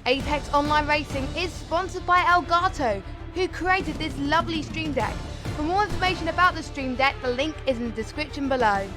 Apex Online Racing is sponsored by Elgato, who created this lovely Stream Deck. For more information about the Stream Deck, the link is in the description below.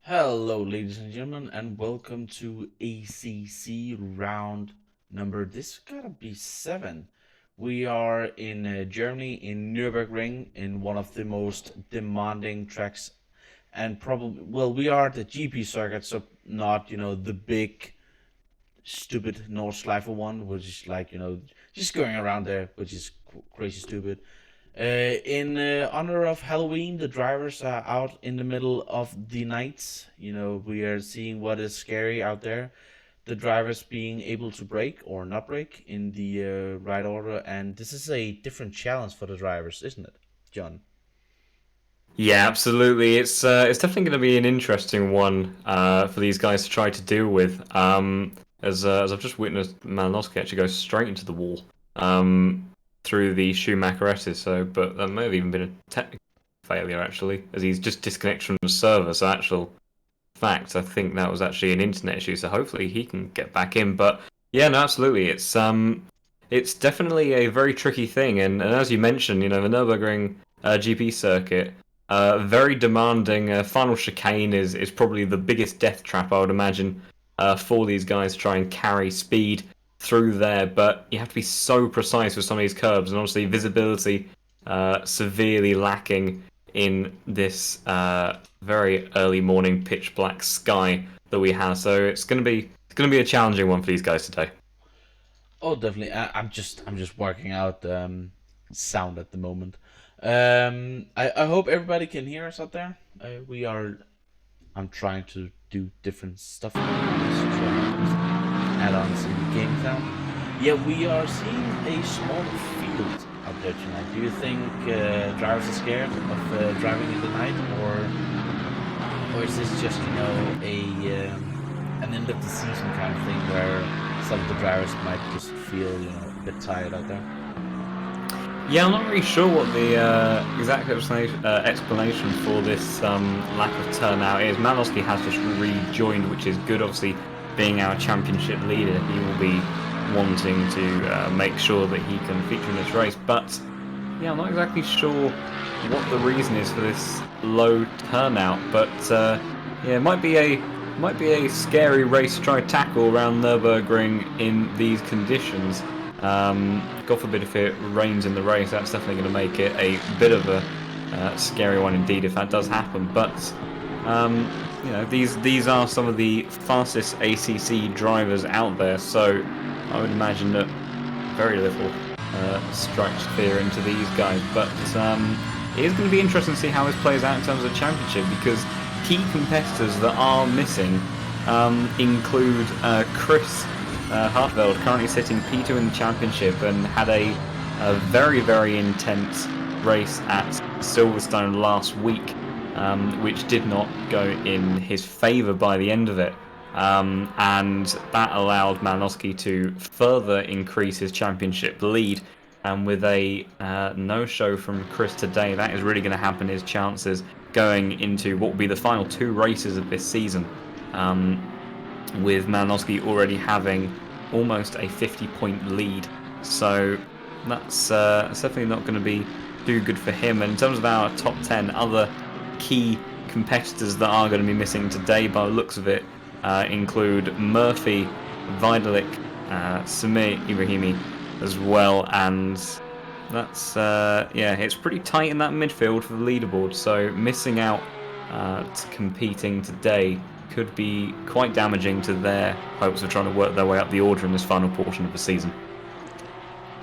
Hello ladies and gentlemen, and welcome to ACC round number, this gotta be 7. We are in Germany, in Nurburgring, in one of the most demanding tracks, and probably, well, we are at the GP circuit, so not, the big stupid Nordschleife one, which is like, just going around there, which is crazy stupid. In honor of Halloween, the drivers are out in the middle of the night. We are seeing what is scary out there. The drivers being able to brake or not brake in the right order, and this is a different challenge for the drivers, isn't it, John? Yeah, absolutely. It's definitely going to be an interesting one for these guys to try to deal with. As I've just witnessed Malinowski actually go straight into the wall through the Schumacher S's. But that may have even been a technical failure actually, as he's just disconnected from the server. So actual fact, I think that was actually an internet issue. So hopefully he can get back in. But yeah, no, absolutely. It's definitely a very tricky thing, and as you mentioned, the Nürburgring GP circuit. Very demanding. Final chicane is probably the biggest death trap I would imagine for these guys to try and carry speed through there. But you have to be so precise with some of these curbs, and obviously visibility severely lacking in this very early morning pitch black sky that we have. So it's going to be a challenging one for these guys today. Oh, definitely. I'm just working out sound at the moment. I hope everybody can hear us out there. I'm trying to do different stuff. Add on some game sound. Yeah, we are seeing a small field out there tonight. Do you think drivers are scared of driving in the night, or is this just an end of the season kind of thing where some of the drivers might just feel a bit tired out there? Yeah, I'm not really sure what the exact explanation for this lack of turnout is. Malinowski has just rejoined, which is good. Obviously, being our championship leader, he will be wanting to make sure that he can feature in this race. But yeah, I'm not exactly sure what the reason is for this low turnout. But yeah, it might be a scary race to try to tackle around Nürburgring in these conditions. God forbid if it rains in the race, that's definitely going to make it a bit of a scary one indeed if that does happen. But these are some of the fastest ACC drivers out there, so I would imagine that very little strikes fear into these guys. But it is going to be interesting to see how this plays out in terms of the championship, because key competitors that are missing include Chris Hartveld, currently sitting P2 in the championship, and had a very, very intense race at Silverstone last week, which did not go in his favour by the end of it. And that allowed Malinowski to further increase his championship lead. And with a no-show from Chris today, that is really going to happen his chances going into what will be the final 2 races of this season. With Malinowski already having almost a 50-point lead. So that's definitely not going to be too good for him. And in terms of our top 10, other key competitors that are going to be missing today by the looks of it include Murphy, Vidalik, Samir Ibrahimi as well. And that's, it's pretty tight in that midfield for the leaderboard. So missing out to competing today could be quite damaging to their hopes of trying to work their way up the order in this final portion of the season.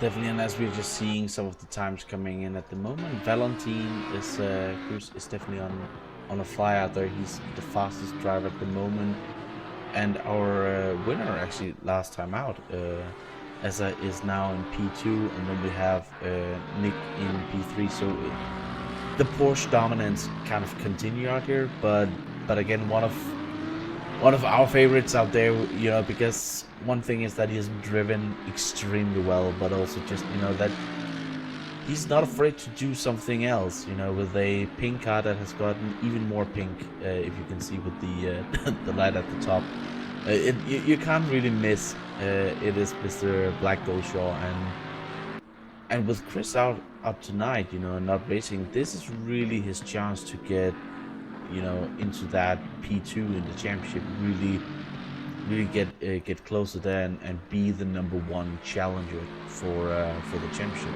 Definitely, and as we're just seeing some of the times coming in at the moment, Valentin is definitely on a fly out there. He's the fastest driver at the moment, and our winner actually last time out, Eza, is now in P2, and then we have Nick in P3. So the Porsche dominance kind of continue out here, but again, one of our favorites out there, you know, because one thing is that he has driven extremely well, but also just, you know, that he's not afraid to do something else, you know, with a pink car that has gotten even more pink, if you can see with the the light at the top. You can't really miss. It is Mr. Black Goldshaw, and with Chris out tonight, you know, not racing, this is really his chance to get, you know, into that P2 in the championship, really get closer there and be the #1 challenger for the championship.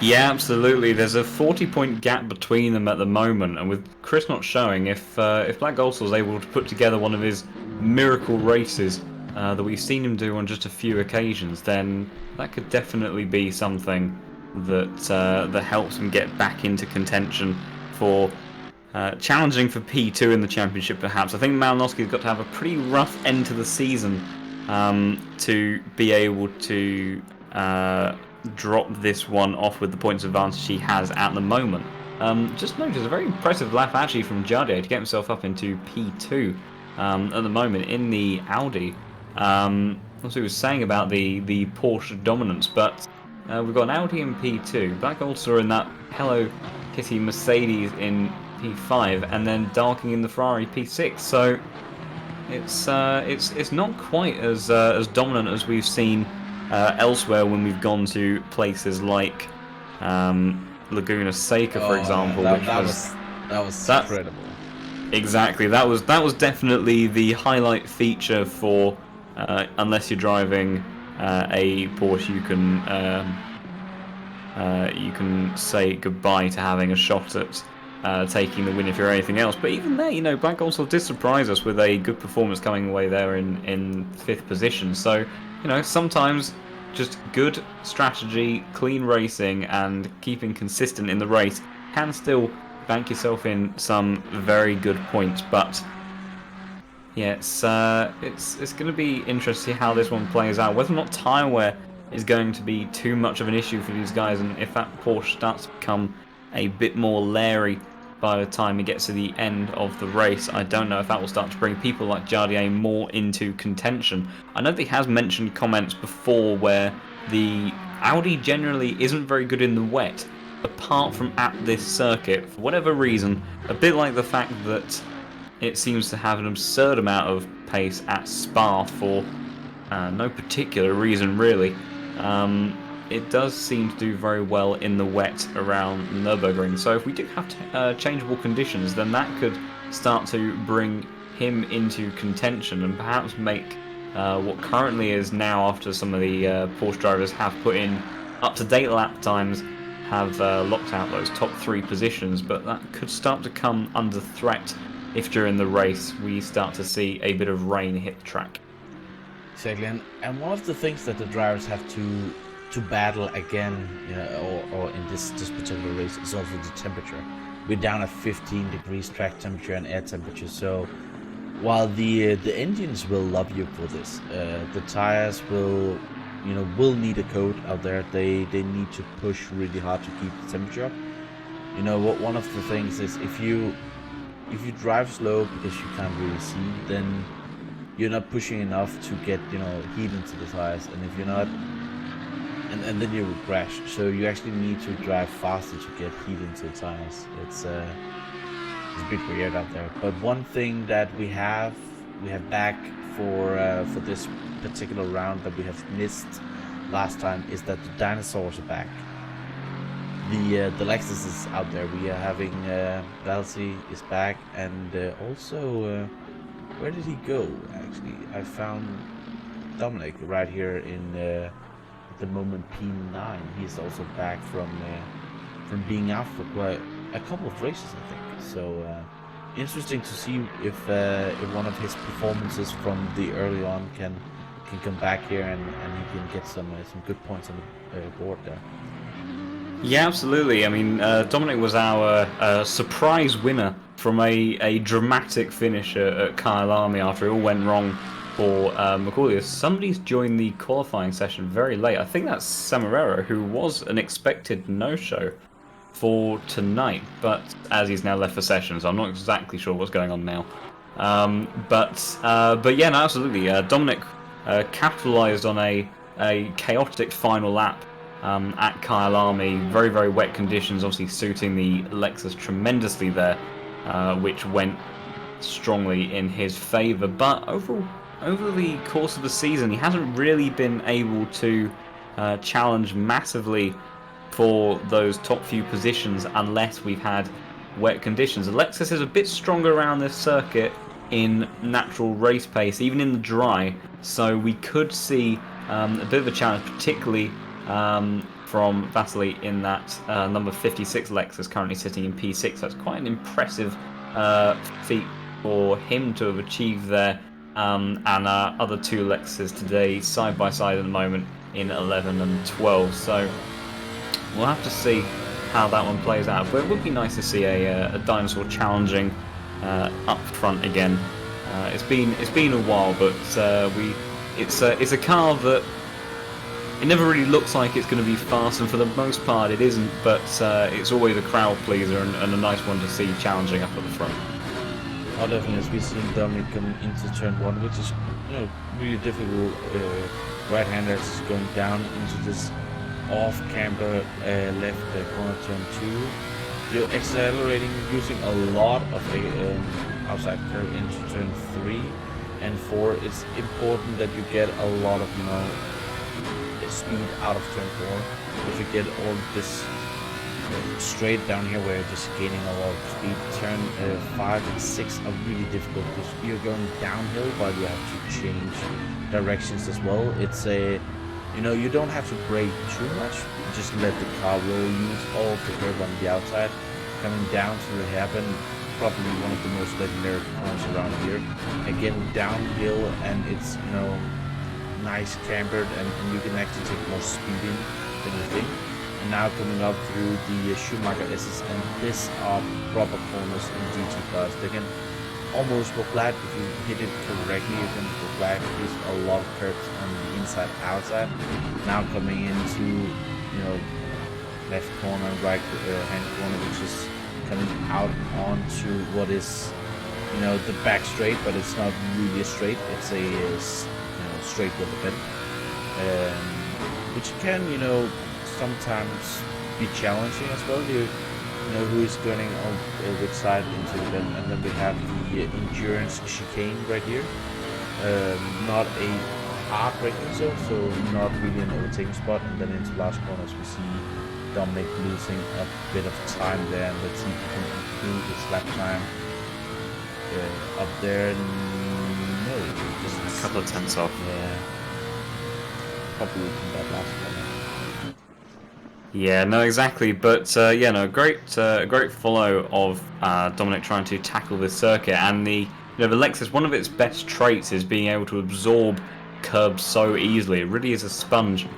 Yeah, absolutely. There's a 40-point gap between them at the moment, and with Chris not showing, if Black Goldshaw was able to put together one of his miracle races that we've seen him do on just a few occasions, then that could definitely be something that helps him get back into contention for challenging for P2 in the championship, perhaps. I think Malinowski's got to have a pretty rough end to the season to be able to drop this one off with the points advantage he has at the moment. Just noticed a very impressive lap actually from Jardier to get himself up into P2 at the moment in the Audi. Also, he was saying about the Porsche dominance, but we've got an Audi in P2, Black Goldshaw in that Hello Kitty Mercedes in P5, and then Darking in the Ferrari P6. So it's not quite as dominant as we've seen elsewhere when we've gone to places like Laguna Seca, for example, that was incredible. Exactly, that was definitely the highlight feature for unless you're driving a Porsche, you can say goodbye to having a shot at taking the win if you're anything else. But even there, you know, Black Goldshaw did surprise us with a good performance coming away there in 5th position. So, you know, sometimes just good strategy, clean racing, and keeping consistent in the race can still bank yourself in some very good points. But yeah, it's going to be interesting to see how this one plays out. Whether or not tyre wear is going to be too much of an issue for these guys, and if that Porsche starts to become a bit more leery by the time it gets to the end of the race, I don't know if that will start to bring people like Jardier more into contention. I know that he has mentioned comments before where the Audi generally isn't very good in the wet, apart from at this circuit, for whatever reason, a bit like the fact that it seems to have an absurd amount of pace at Spa for no particular reason really. It does seem to do very well in the wet around Nurburgring. So if we do have changeable conditions, then that could start to bring him into contention and perhaps make what currently is now, after some of the Porsche drivers have put in up-to-date lap times, have locked out those top 3 positions. But that could start to come under threat if during the race we start to see a bit of rain hit the track. Exactly, and one of the things that the drivers have to battle again, you know, or in this particular race, is also the temperature. We're down at 15 degrees track temperature and air temperature, so while the engines will love you for this, the tires will need a coat out there. They need to push really hard to keep the temperature up. You know what? One of the things is if you drive slow because you can't really see, then you're not pushing enough to get, you know, heat into the tires, and if you're not, and then you will crash. So you actually need to drive faster to get heat into the tires. It's a bit weird out there. But one thing that we have back for this particular round that we have missed last time is that the dinosaurs are back. The Lexus is out there. We are having Valsi is back, and also where did he go? Actually, I found Dominic right here in at the moment P9. He's also back from being out for quite a couple of races, I think. So interesting to see if one of his performances from the early on can come back here and he can get some good points on the board there. Yeah, absolutely. I mean, Dominic was our surprise winner from a dramatic finish at Kyle Army after it all went wrong for Macaulay. Somebody's joined the qualifying session very late. I think that's Samarero, who was an expected no-show for tonight, but as he's now left for sessions, I'm not exactly sure what's going on now. But yeah, no, absolutely. Dominic capitalised on a chaotic final lap at Kyle Army. Very, very wet conditions, obviously suiting the Lexus tremendously there, which went strongly in his favour. But over the course of the season, he hasn't really been able to challenge massively for those top few positions unless we've had wet conditions. The Lexus is a bit stronger around this circuit in natural race pace, even in the dry, so we could see a bit of a challenge, particularly from Vasily in that number 56 Lexus, currently sitting in P6. That's quite an impressive feat for him to have achieved there, and our other two Lexuses today side by side at the moment in 11 and 12, so we'll have to see how that one plays out, but it would be nice to see a dinosaur challenging up front again. It's been a while, but it's a car that it never really looks like it's going to be fast, and for the most part it isn't. But it's always a crowd pleaser and a nice one to see challenging up at the front. Oh, definitely, as we've seen Dominic come into turn 1, which is really difficult. Right-hander is going down into this off-camber left corner turn 2. You're accelerating using a lot of outside curve into turn 3 and 4. It's important that you get a lot of speed out of turn 4. If you get all this straight down here where you're just gaining a lot of speed, turn 5 and 6 are really difficult because you're going downhill, but you have to change directions as well. It's a you don't have to brake too much, just let the car roll, use all of the curve on the outside, coming down to the hairpin, probably one of the most legendary corners around here. Again, downhill, and it's, nice cambered, and you can actually take more speed in than you think. And now coming up through the Schumacher S's, and this are proper corners in GT cars. They can almost go flat if you hit it correctly. You can go flat. There's a lot of curves on the inside, outside. Now coming into left corner, right hand corner, which is coming out onto what is the back straight, but it's not really a straight. It's a straight with a bend, which can sometimes be challenging as well. Who is going on which side into the bend, and then we have the endurance chicane right here. Not a hard braking zone, so not really an overtaking spot. And then into last corners we see Dominic losing a bit of time there, and let's see if he can improve his lap time up there. No, just A couple of tenths off. Yeah, probably from that last corner. Yeah, no, exactly. But great follow of Dominic trying to tackle this circuit, and the Lexus. One of its best traits is being able to absorb curbs so easily. It really is a sponge.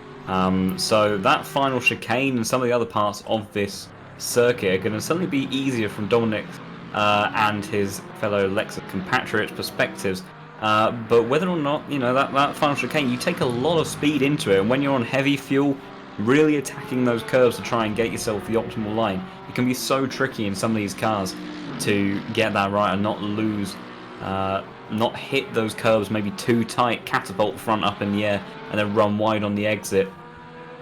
So that final chicane and some of the other parts of this circuit are going to suddenly be easier from Dominic and his fellow Lexus compatriots' perspectives. But whether or not that final chicane, you take a lot of speed into it, and when you're on heavy fuel, really attacking those curves to try and get yourself the optimal line, it can be so tricky in some of these cars to get that right and not lose, not hit those curves maybe too tight, catapult front up in the air, and then run wide on the exit,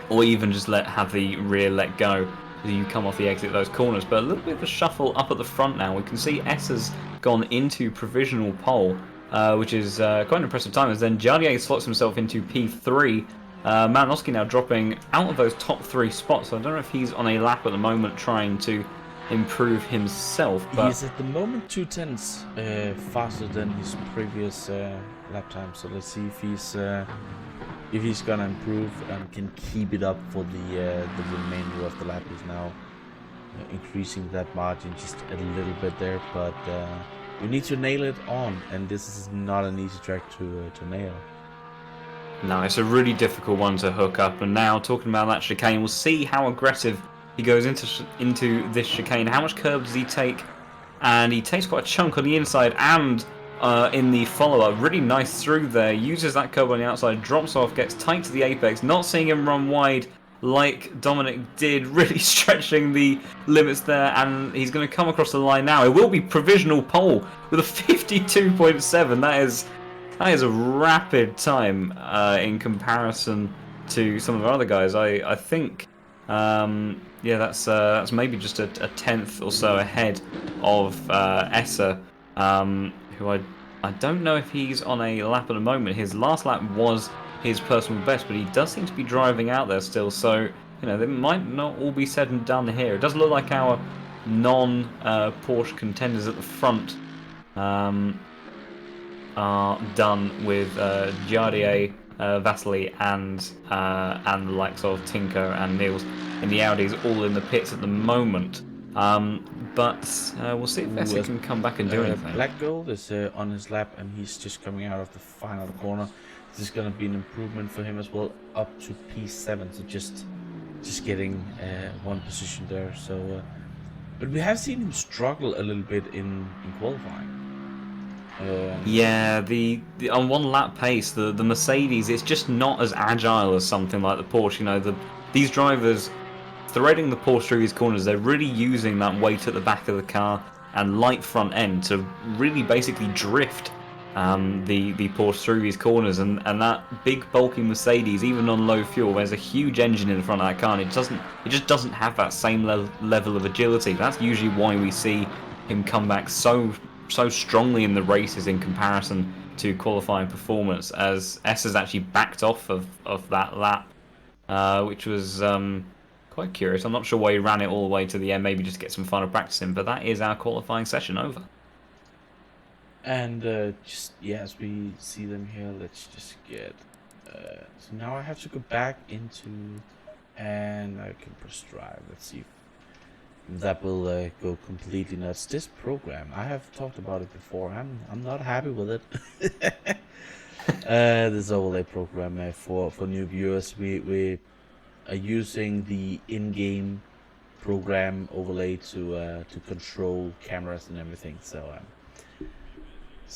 or even just have the rear let go as you come off the exit of those corners. But a little bit of a shuffle up at the front now. We can see S has gone into provisional pole, which is quite an impressive time, as then Jardier slots himself into P3. Malinowski now dropping out of those top 3 spots. So I don't know if he's on a lap at the moment trying to improve himself. But he's at the moment 2 tenths faster than his previous lap time. So let's see if he's gonna improve and can keep it up for the remainder of the lap. He's now increasing that margin just a little bit there, but you need to nail it on, and this is not an easy track to nail. No, it's a really difficult one to hook up. And now, talking about that chicane, we'll see how aggressive he goes into this chicane. How much curb does he take? And he takes quite a chunk on the inside and in the follow-up. Really nice through there. Uses that curb on the outside, drops off, gets tight to the apex. Not seeing him run wide like Dominic did, really stretching the limits there. And he's going to come across the line now. It will be provisional pole with a 52.7. That is a rapid time in comparison to some of our other guys. I think, yeah, that's maybe just a tenth or so ahead of Essa, who I don't know if he's on a lap at the moment. His last lap was his personal best, but he does seem to be driving out there still. So they might not all be said and done here. It does look like our non-Porsche contenders at the front are done with Jardier, Vasily, and the likes of Tinker and Niels in the Audis, all in the pits at the moment. But we'll see if Essa can come back and do anything. Black Gold is on his lap, and he's just coming out of the final corner. This is going to be an improvement for him as well, up to P7, so just getting one position there. So, but we have seen him struggle a little bit in qualifying. Yeah, the on one lap pace, the Mercedes, it's just not as agile as something like the Porsche. These drivers threading the Porsche through these corners, they're really using that weight at the back of the car and light front end to really basically drift the Porsche through these corners, and that big bulky Mercedes, even on low fuel, there's a huge engine in the front of that car, and it just doesn't have that same level of agility. That's usually why we see him come back so strongly in the races in comparison to qualifying performance, as S has actually backed off of that lap, which was quite curious. I'm not sure why he ran it all the way to the end, maybe just to get some final practice in, but that is our qualifying session over. And just, yeah, as we see them here, let's just get... so now I have to go back into... and I can press drive. Let's see if that will go completely nuts. This program, I have talked about it before. I'm not happy with it. This overlay program for new viewers. We are using the in-game program overlay to control cameras and everything. So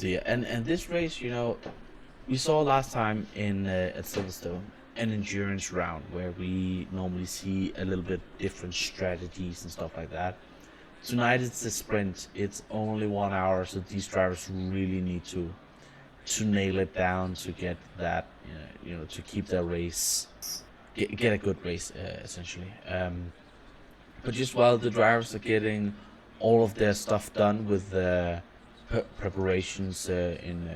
yeah, and this race, we saw last time in at Silverstone an endurance round where we normally see a little bit different strategies and stuff like that. Tonight it's a sprint. It's only 1 hour, so these drivers really need to nail it down to get that, to keep their race, get a good race essentially. But just while the drivers are getting all of their stuff done with the preparations in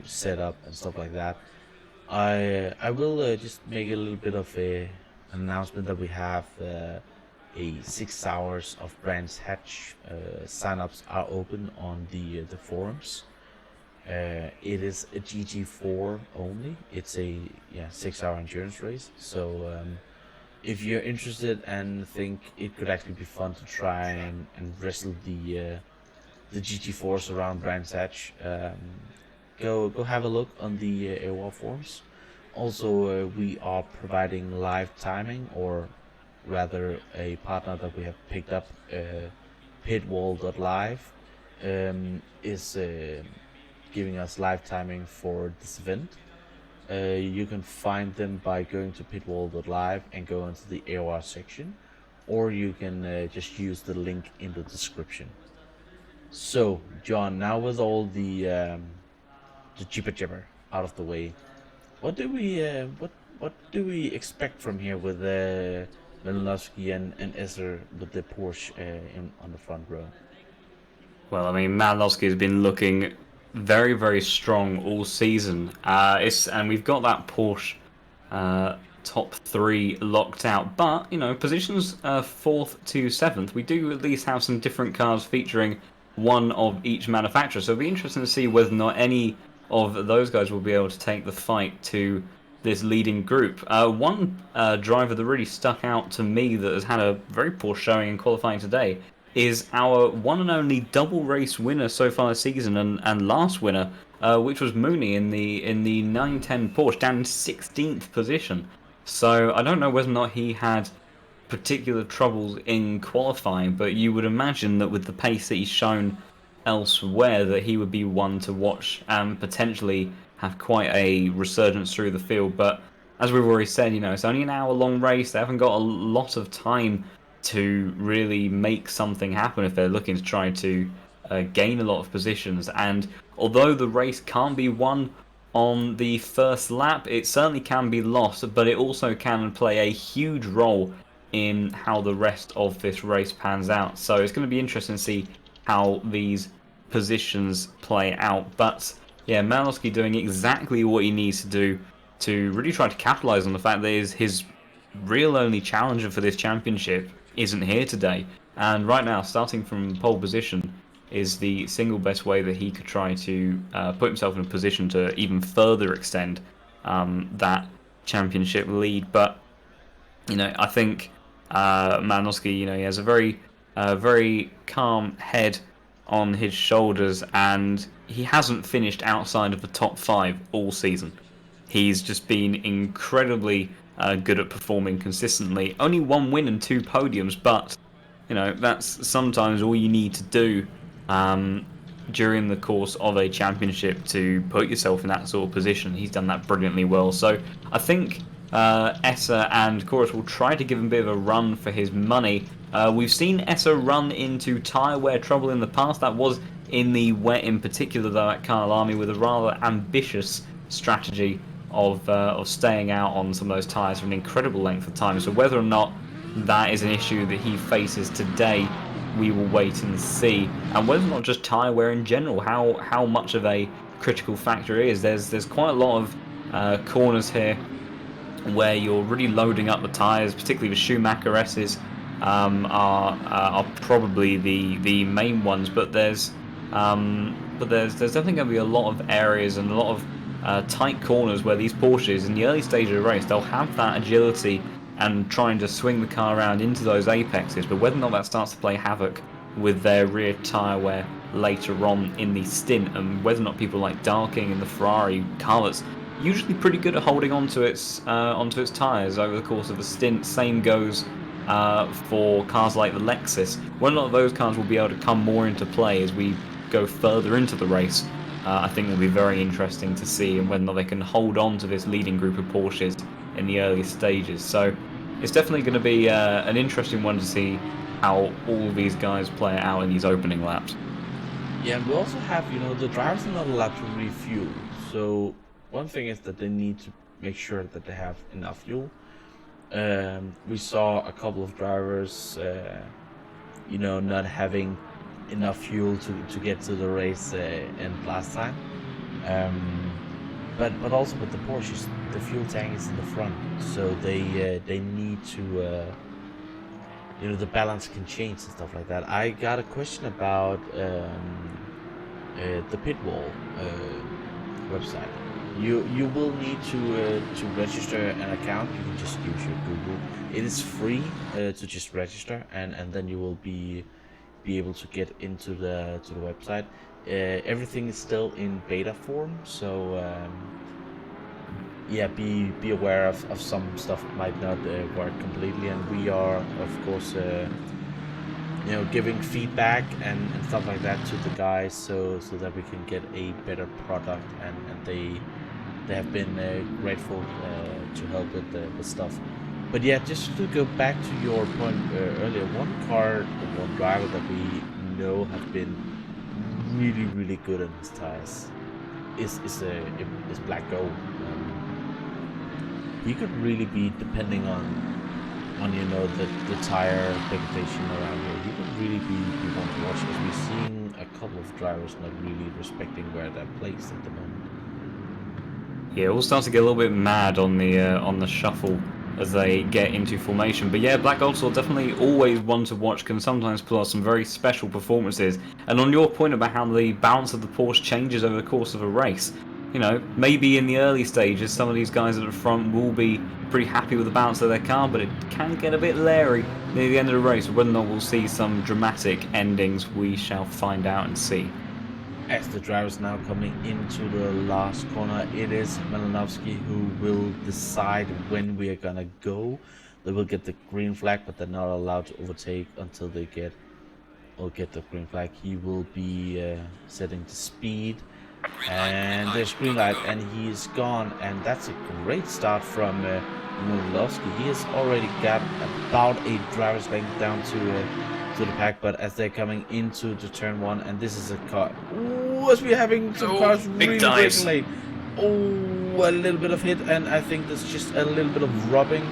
setup and stuff like that, I will just make a little bit of an announcement that we have a 6 hours of Brands Hatch signups are open on the forums. It is a GT4 only. It's a 6-hour endurance race. So if you're interested and think it could actually be fun to try and wrestle the GT4s around Brands Hatch, go have a look on the AOL forums. Also, we are providing live timing, or rather a partner that we have picked up, pitwall.live, is giving us live timing for this event. You can find them by going to pitwall.live and go into the AOR section, or you can just use the link in the description. So, John, now with all the jibber out of the way, what do we expect from here with Malinowski and Esser with the Porsche on the front row? Well, I mean, Malinowski has been looking very, very strong all season. And we've got that Porsche top 3 locked out. But, positions 4th to 7th, we do at least have some different cars featuring one of each manufacturer. So it'll be interesting to see whether or not any of those guys will be able to take the fight to this leading group. One driver that really stuck out to me that has had a very poor showing in qualifying today is our one and only double race winner so far this season and last winner, which was Mooney in the 910 Porsche, down in 16th position. So I don't know whether or not he had particular troubles in qualifying, but you would imagine that with the pace that he's shown elsewhere, that he would be one to watch and potentially have quite a resurgence through the field. But as we've already said, it's only an hour-long race. They haven't got a lot of time to really make something happen if they're looking to try to gain a lot of positions. And although the race can't be won on the first lap, it certainly can be lost, but it also can play a huge role in how the rest of this race pans out. So it's going to be interesting to see how these positions play out. But yeah, Malinowski doing exactly what he needs to do to really try to capitalize on the fact that his real only challenger for this championship isn't here today. And right now, starting from pole position is the single best way that he could try to put himself in a position to even further extend that championship lead. But I think Malinowski, he has a very calm head on his shoulders, and he hasn't finished outside of the top 5 all season. He's just been incredibly good at performing consistently. Only 1 win and 2 podiums, but that's sometimes all you need to do during the course of a championship to put yourself in that sort of position. He's done that brilliantly well. So I think Essa and Chorus will try to give him a bit of a run for his money. We've seen Essa run into tyre wear trouble in the past. That was in the wet in particular, though, at Kyle Army, with a rather ambitious strategy of staying out on some of those tyres for an incredible length of time. So whether or not that is an issue that he faces today, we will wait and see. And whether or not just tyre wear in general, how much of a critical factor it is. There's quite a lot of corners here where you're really loading up the tyres, particularly the Schumacher S's are probably the main ones. But there's definitely going to be a lot of areas and a lot of tight corners where these Porsches in the early stage of the race, they'll have that agility and trying to swing the car around into those apexes, but whether or not that starts to play havoc with their rear tyre wear later on in the stint, and whether or not people like Darking and the Ferrari Carlet's usually pretty good at holding onto its tyres over the course of a stint. Same goes for cars like the Lexus. Whether or not those cars will be able to come more into play as we go further into the race, I think will be very interesting to see, and whether or not they can hold on to this leading group of Porsches in the early stages. So it's definitely going to be an interesting one to see how all of these guys play out in these opening laps. Yeah, and we also have, the drivers are not allowed to refuel. So one thing is that they need to make sure that they have enough fuel. We saw a couple of drivers, not having enough fuel to get to the race end last time. But also with the Porsches, the fuel tank is in the front, so they need to, the balance can change and stuff like that. I got a question about the pit wall website. You will need to register an account. You can just use your Google. It is free to just register, and then you will be able to get into the website. Everything is still in beta form, so yeah, be aware of some stuff might not work completely, and we are of course giving feedback and stuff like that to the guys, so that we can get a better product, and they have been grateful to help with stuff. But yeah, just to go back to your point earlier, one driver that we know have been really good on his tires is Black Gold. He could really be, depending on the tire degradation around here, he could really be one to watch, because we've seen a couple of drivers not really respecting where they're placed at the moment. Yeah, we'll start to get a little bit mad on the shuffle as they get into formation. But yeah, Black Gold Sword definitely always one to watch, can sometimes pull off some very special performances. And on your point about how the balance of the Porsche changes over the course of a race, you know, maybe in the early stages, some of these guys at the front will be pretty happy with the balance of their car, but it can get a bit leery near the end of the race. Whether or not we'll see some dramatic endings, we shall find out and see. As the drivers now coming into the last corner, it is Malinovsky who will decide when we are gonna go. They will get the green flag, but they're not allowed to overtake until they get the green flag. He will be setting the speed, and there's green light, and he is gone. And that's a great start from Malinovsky. He has already got about a driver's length down to the pack, but as they're coming into the turn 1, and this is a car. Ooh, as we're having some cars really breaking late. Oh, a little bit of hit, and I think there's just a little bit of rubbing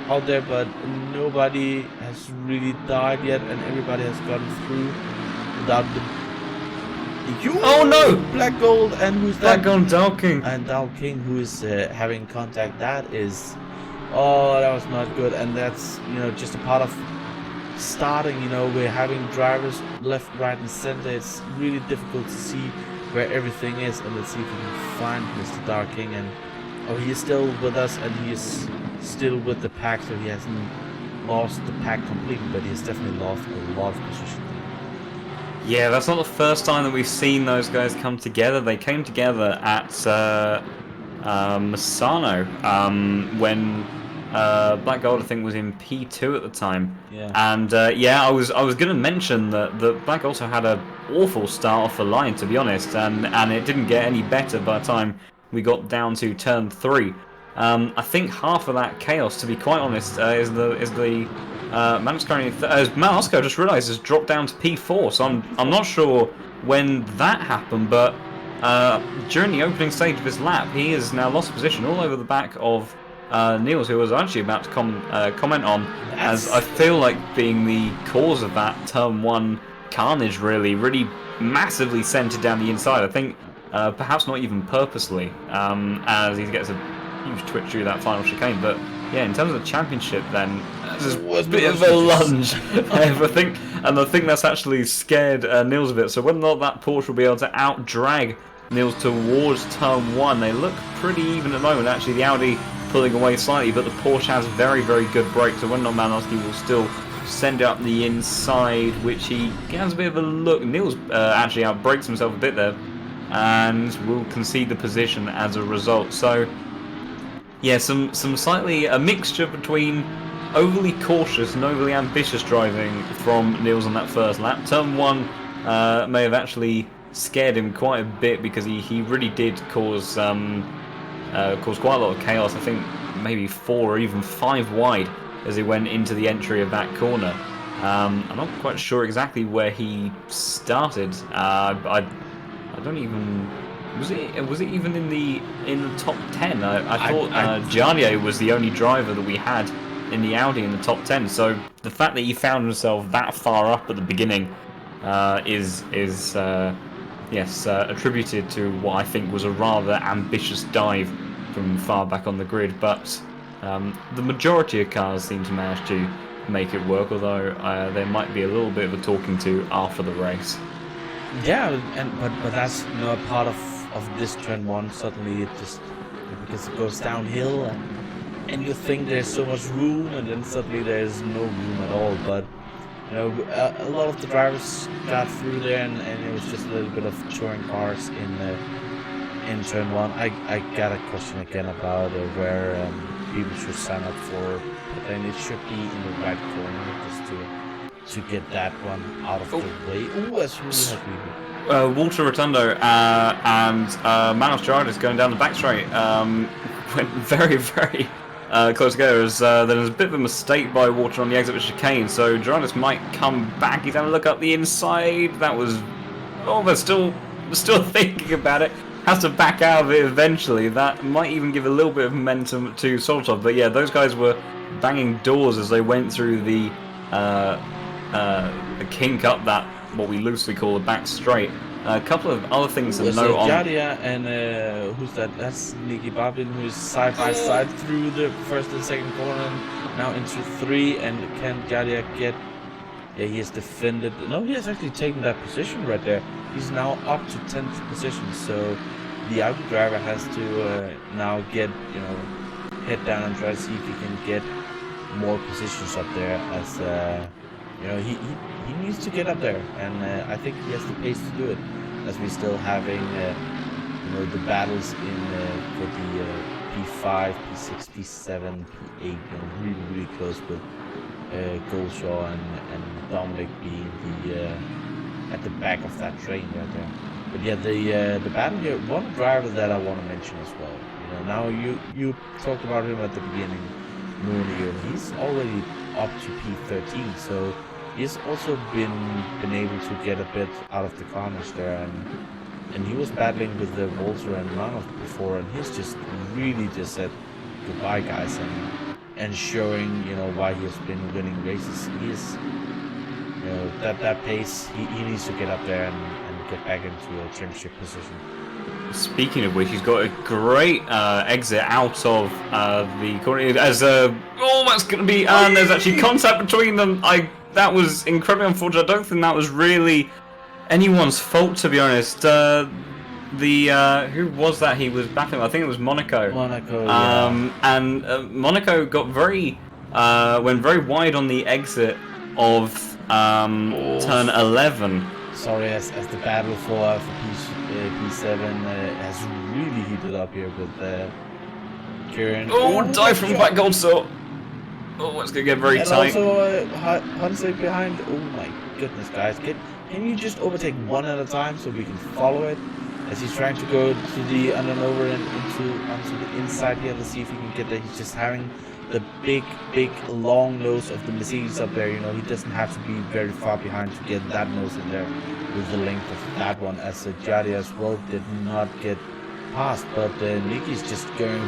out there, but nobody has really died yet, and everybody has gotten through without the. Oh no! Black Gold, and who's Black that? Gold Dow King. And Dow King, who is having contact. That is, oh, that was not good, and that's, you know, just a part of starting. You know, we're having drivers left, right, and center. It's really difficult to see where everything is, and let's see if we can find Mr. Dark King. And oh, he is still with us, and he is still with the pack, so he hasn't lost the pack completely, but he has definitely lost a lot of position. Yeah, that's not the first time that we've seen those guys come together. They came together at Misano when Black Gold, I think, was in P2 at the time. Yeah. And yeah, I was going to mention that Black also had an awful start off the line, to be honest, and it didn't get any better by the time we got down to turn 3. I think half of that chaos, to be quite honest, is the Manosco just realised has dropped down to P4, so I'm not sure when that happened, but during the opening stage of his lap, he has now lost position all over the back of Niels, who I was actually about to comment on, as I feel like being the cause of that turn 1 carnage, really massively centred down the inside. I think perhaps not even purposely, as he gets a huge twitch through that final chicane, but yeah, in terms of the championship, then there's a bit of a lunge. I think that's actually scared Niels a bit. So whether or not that Porsche will be able to out-drag Niels towards turn 1, they look pretty even at the moment. Actually, the Audi pulling away slightly, but the Porsche has very good brakes. So whether or not Manosky will still send it up the inside, which he has a bit of a look. Niels actually out-brakes himself a bit there, and will concede the position as a result. So yeah, some slightly a mixture between overly cautious and overly ambitious driving from Niels on that first lap. Turn 1 may have actually scared him quite a bit, because he really did cause quite a lot of chaos. I think maybe 4 or even 5 wide as he went into the entry of that corner. I'm not quite sure exactly where he started. I don't even. Was it even in the top 10? I thought Jarnier was the only driver that we had in the Audi in the top 10. So the fact that he found himself that far up at the beginning is attributed to what I think was a rather ambitious dive from far back on the grid. But the majority of cars seem to manage to make it work, although there might be a little bit of a talking to after the race. Yeah, but that's, you know, a part of this turn 1. Suddenly it just, because it goes downhill, and you think there's so much room, and then suddenly there's no room at all. But you know, a lot of the drivers got through there, and it was just a little bit of touring cars in turn 1. I got a question again about where people should sign up for, and it should be in the right corner, just to get that one out of the way. Oh, that's really happy. Walter Rotundo and Manos Gerardis going down the back straight went very close together. There was a bit of a mistake by Walter on the exit of chicane, so Gerardis might come back. He's having a look up the inside. That was... Oh, they're still thinking about it. Has to back out of it eventually. That might even give a little bit of momentum to Soltov. But yeah, those guys were banging doors as they went through the kink up that, what we loosely call the back straight. A couple of other things to note on. Jadia and who's that? That's Nicky Boblin, who's side by side through the first and second corner, now into 3. And can Jadia get? Yeah, he has defended. No, he has actually taken that position right there. He's now up to 10th position. So the Audi driver has to now get, you know, head down and try to see if he can get more positions up there, as you know, he needs to get up there, and I think he has the pace to do it, as we're still having you know, the battles in for the P5, P6, P7, P8, you know, really close with Goldshaw and Dominic being the at the back of that train right there. But yeah, the battle here, one driver that I want to mention as well. You know, now you talked about him at the beginning, Mooney, and he's already up to P13, so he's also been able to get a bit out of the corners there, and he was battling with the Walter and Manov before, and he's just really just said goodbye, guys, and showing, you know, why he has been winning races. He is, you know, that pace, he needs to get up there and get back into a championship position. Speaking of which, he's got a great exit out of the corner. As oh, that's going to be, and there's actually contact between them. That was incredibly unfortunate. I don't think that was really anyone's fault, to be honest. Who was that he was battling? I think it was Monaco. Monaco, yeah. And Monaco got went very wide on the exit of turn 11. Sorry, as the battle for P7 has really heated up here with Kieran. Oh, dive from back gold saw. Oh, it's gonna get very tight. And also Hansel behind. Oh my goodness, guys! Can you just overtake one at a time so we can follow it? As he's trying to go to the under and over and onto the inside here. Let's see if he can get there. He's just having the big long nose of the Mercedes up there. You know, he doesn't have to be very far behind to get that nose in there with the length of that one. As Jadi as well did not get past, but Nicky is just going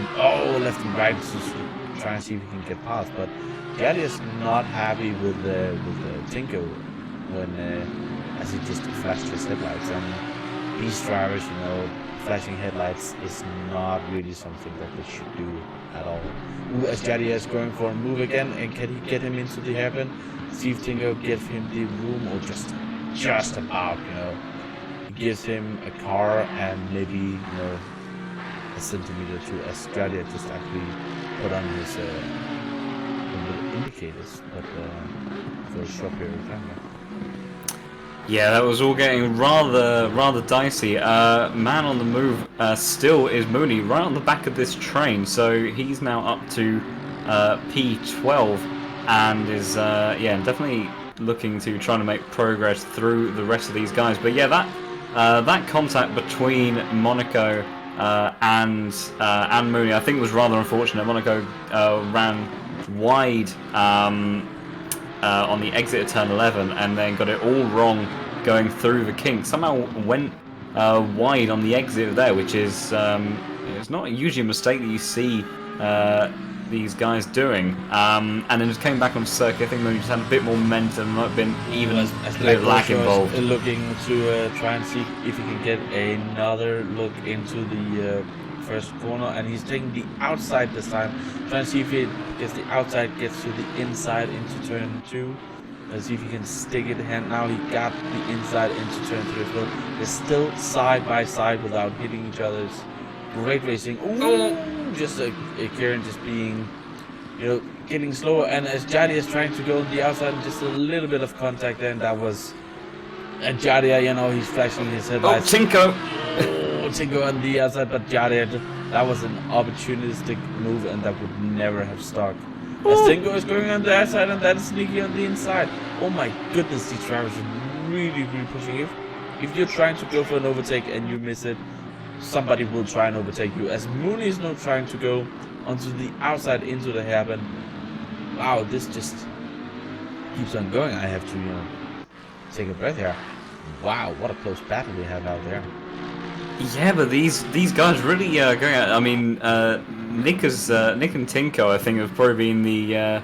left and right to try and see if he can get past. But Jadi is not happy with Tinko when as he just flashed his headlights. And these drivers, you know, flashing headlights is not really something that they should do at all. Ooh, as Jadi is going for a move again, and can he get him into the hairpin? See if Tinko gives him the room, or just about, you know. He gives him a car and maybe, you know, a centimeter to, as Jadi just actually put on his indicators, but for a short period of time. Yeah, that was all getting rather dicey. Man on the move still is Mooney, right on the back of this train. So he's now up to P12 and is definitely looking to try to make progress through the rest of these guys. But yeah, that contact between Monaco and Mooney, I think, was rather unfortunate. Monaco ran wide on the exit of turn 11 and then got it all wrong going through the kink. Somehow went wide on the exit there, which is it's not usually a mistake that you see these guys doing. And then just came back on circuit. I think Mooney just had a bit more momentum, might have been even a bit of lack involved. Looking to try and see if he can get another look into the first corner, and he's taking the outside this time, trying to see if he gets the outside, gets to the inside into turn 2. Let's see if he can stick it in. Now he got the inside into turn 3 as well. They're still side by side without hitting each other's. Great racing. Ooh, just a Kieran just being, you know, getting slower, and as Jadi is trying to go on the outside, just a little bit of contact there, and that was Jadi, you know, he's flashing his headlights. Oh, Tinko! Tinko on the outside, but Jadi, that was an opportunistic move, and that would never have stuck. As Tinko is going on the outside, and that is sneaky on the inside. Oh my goodness, these drivers are really pushing. If you're trying to go for an overtake and you miss it, somebody will try and overtake you. As Mooney is now trying to go onto the outside into the hairpin. Wow, this just keeps on going. I have to, you know, take a breath here. Wow, what a close battle we have out there. Yeah, but these guys really going out. I mean, Nick and Tinko, I think, have probably been the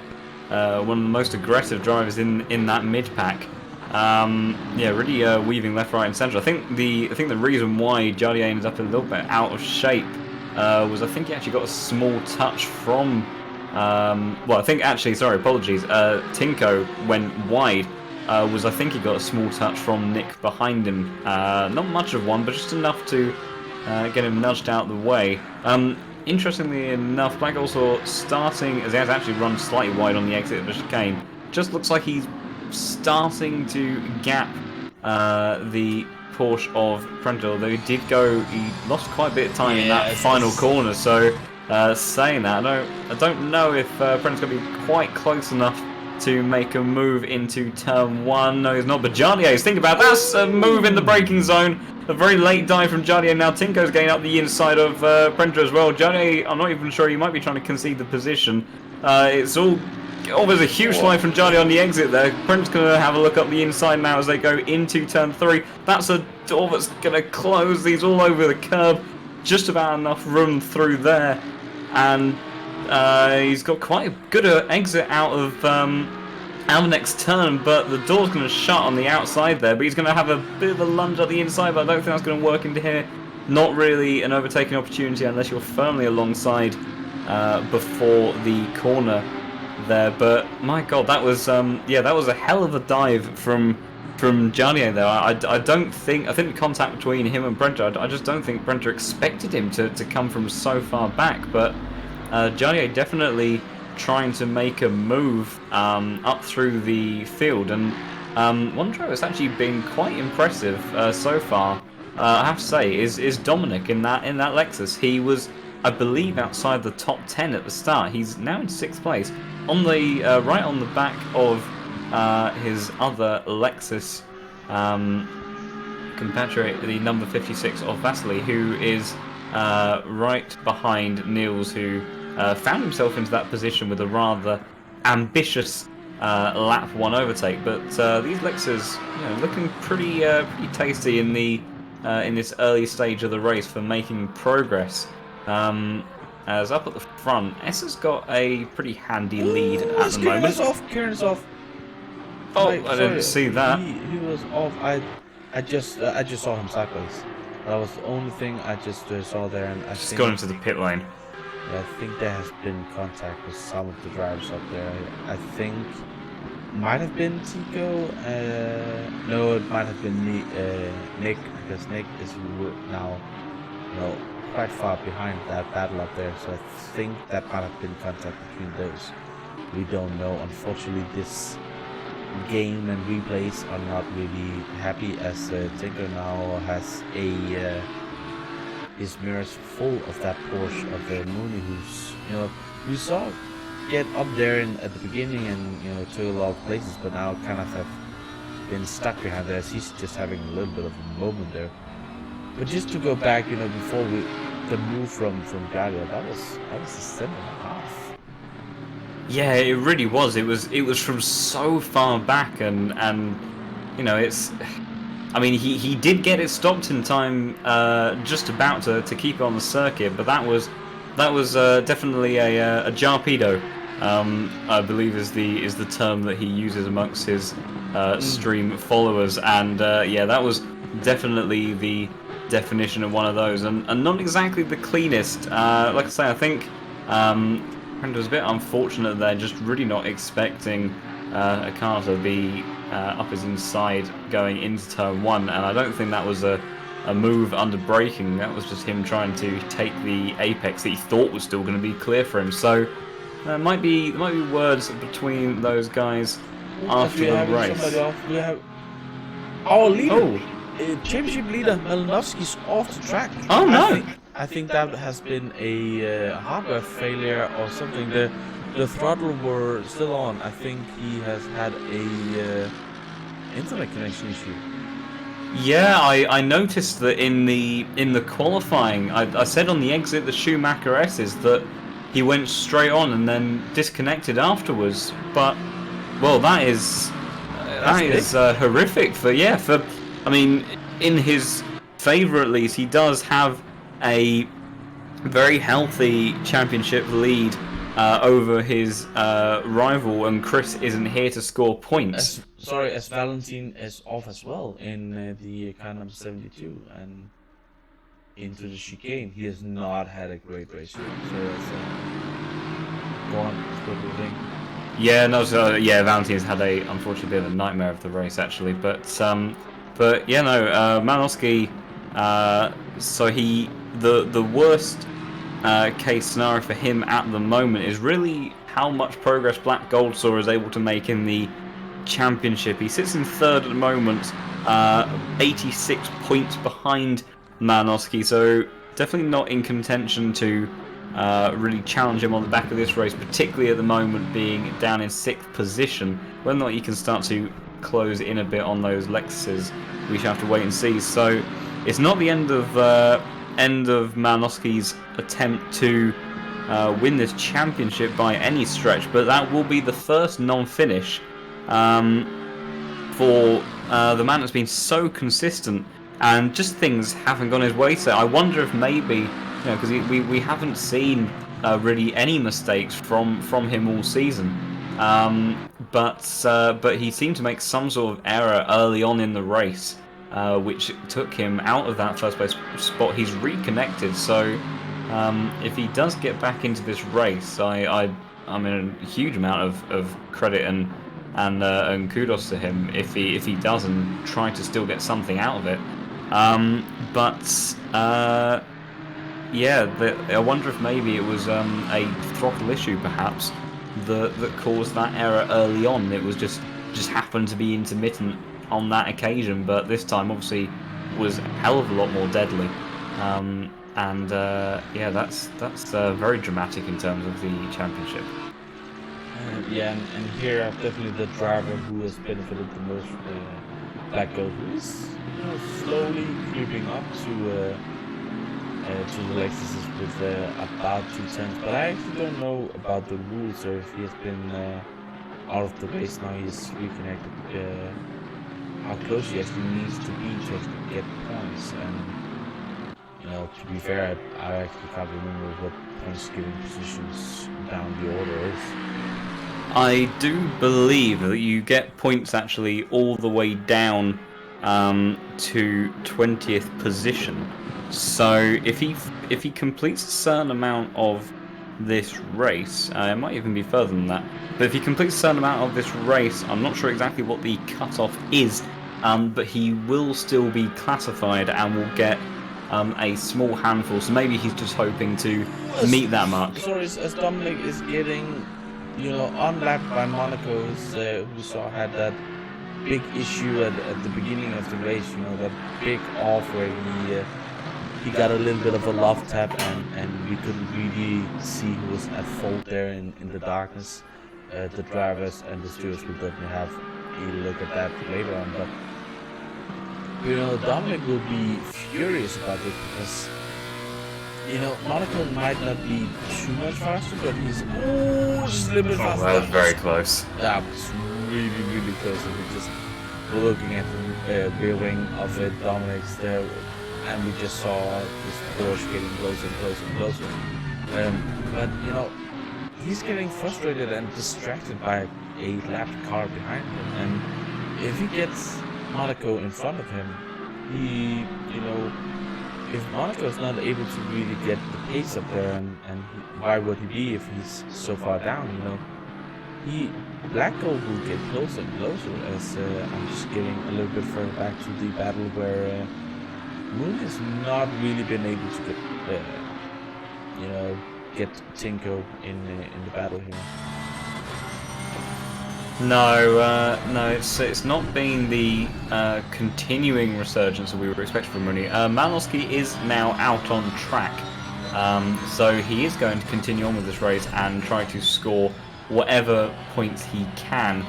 one of the most aggressive drivers in that mid pack. Yeah, really weaving left, right, and centre. I think the reason why Jadi ended up a little bit out of shape was, I think, he actually got a small touch from. Well, I think actually, sorry, apologies. Tinko went wide. I think he got a small touch from Nick behind him. Not much of one, but just enough to get him nudged out of the way. Interestingly enough, Black also starting, as he has actually run slightly wide on the exit of the chicane, just looks like he's starting to gap the Porsche of Prendel, though he lost quite a bit of time in that final corner. So saying that, I don't know if Prendel's going to be quite close enough to make a move into turn 1. No, he's not, but Jardier is thinking about that. That's a move in the braking zone. A very late dive from Jardier. Now Tinko's getting up the inside of Prendel as well. Jardier, I'm not even sure, he might be trying to concede the position. It's all... Oh, there's a huge slide from Jardier on the exit there. Prendel's going to have a look up the inside now as they go into turn 3. That's a door that's going to close. He's all over the curb. Just about enough room through there. And he's got quite a good exit out of the next turn, but the door's going to shut on the outside there. But he's going to have a bit of a lunge at the inside, but I don't think that's going to work into here. Not really an overtaking opportunity unless you're firmly alongside before the corner there. But my God, that was that was a hell of a dive from Jardier there. I think the contact between him and Brenter, I just don't think Brenter expected him to come from so far back. But Jardier definitely trying to make a move up through the field, and one driver that's actually been quite impressive so far, I have to say, is Dominic in that Lexus. He was, I believe, outside the top 10 at the start. He's now in 6th place, on the right on the back of his other Lexus compatriot, the number 56 of Vasily, who is right behind Niels, who found himself into that position with a rather ambitious lap 1 overtake. But these Lexus, looking pretty tasty in this early stage of the race for making progress. As up at the front, Essa's got a pretty handy lead at the moment. Kieran's off. Oh, I didn't see that. He was off. I just saw him sideways. That was the only thing I just saw there, and I just got into the pit lane. I think there has been contact with some of the drivers up there. I think might have been Tico. No, it might have been Nick, because Nick is now quite far behind that battle up there. So I think that might have been contact between those. We don't know. Unfortunately, this game and replays are not really happy, as Tinker now has his mirrors full of that Porsche of Mooney, who's we saw get up there at the beginning and took a lot of places, but now kind of have been stuck behind there, as he's just having a little bit of a moment there. But just to go back, before the move from Galia, that was a 7.5. Yeah, it really was. It was from so far back, and it's. I mean, he did get it stopped in time, just about to keep it on the circuit, but that was definitely a jarpedo, I believe is the term that he uses amongst his stream followers, and that was definitely the definition of one of those, and not exactly the cleanest. Like I say, I think it was a bit unfortunate there, just really not expecting a car to be up his inside going into turn 1, and I don't think that was a move under braking. That was just him trying to take the apex that he thought was still going to be clear for him. So there might be words between those guys after the race. We have our leader, championship leader Malinovsky's off the track. Oh no! I think that has been a hardware failure or something. The throttle were still on. I think he has had a internet connection issue. Yeah, I noticed that in the qualifying, I said on the exit the Schumacher S's that he went straight on and then disconnected afterwards. But well, that is horrific for I mean, in his favour at least, he does have a very healthy championship lead over his rival, and Chris isn't here to score points. As Valentin is off as well in the car number 72 and into the chicane. He has not had a great race. So that's go on. What do you think? Yeah, no, Valentin's had unfortunately a bit of a nightmare of the race actually, but Malinowski So the worst case scenario for him at the moment is really how much progress Black Goldsaw is able to make in the championship. He sits in third at the moment, 86 points behind Manowski, so definitely not in contention to really challenge him on the back of this race, particularly at the moment being down in 6th position. Whether or not he can start to close in a bit on those Lexuses, we shall have to wait and see. So it's not the end of Manowski's attempt to win this championship by any stretch, but that will be the first non-finish for the man that's been so consistent, and just things haven't gone his way. So I wonder if maybe, because we haven't seen really any mistakes from him all season, but he seemed to make some sort of error early on in the race, which took him out of that first place spot. He's reconnected, so if he does get back into this race, I'm in a huge amount of credit and kudos to him if he does and try to still get something out of it. Yeah, I wonder if maybe it was a throttle issue perhaps that caused that error early on. It was just happened to be intermittent on that occasion, but this time obviously was a hell of a lot more deadly. Yeah, that's very dramatic in terms of the championship. Yeah, and here definitely the driver who has benefited the most from the Black Gold, who is slowly creeping up to the Lexuses with about 2 tenths. But I actually don't know about the rules, or if he has been out of the race now. He's reconnected. How close he actually needs to be to actually get points. And to be fair, I actually can't remember what points giving positions down the order is. I do believe that you get points actually all the way down to 20th position. So if he completes a certain amount of this race, it might even be further than that, but if he completes a certain amount of this race, I'm not sure exactly what the cutoff is, but he will still be classified and will get a small handful. So maybe he's just hoping to meet that mark. Sorry, as Dominic is getting unlapped by Monaco, who had that big issue at the beginning of the race, that big off where he got a little bit of a love tap, and we couldn't really see who was at fault there in the darkness. The drivers and the stewards will definitely have a look at that later on, but Dominic will be furious about it because Monaco might not be too much faster, but he's just a little bit faster. That was very close. That was really, really close. We just were looking at the rear wing of Dominic's there, and we just saw this Porsche getting closer and closer and closer. But he's getting frustrated and distracted by a lapped car behind him, and if he gets Monaco in front of him, if Monaco is not able to really get the pace up there, and why would he be if he's so far down? Black Gold will get closer and closer as I'm just getting a little bit further back to the battle where Moon has not really been able to get Tinko in the battle here. No, it's not been the continuing resurgence that we were expecting from Rooney. Manowski is now out on track, so he is going to continue on with this race and try to score whatever points he can.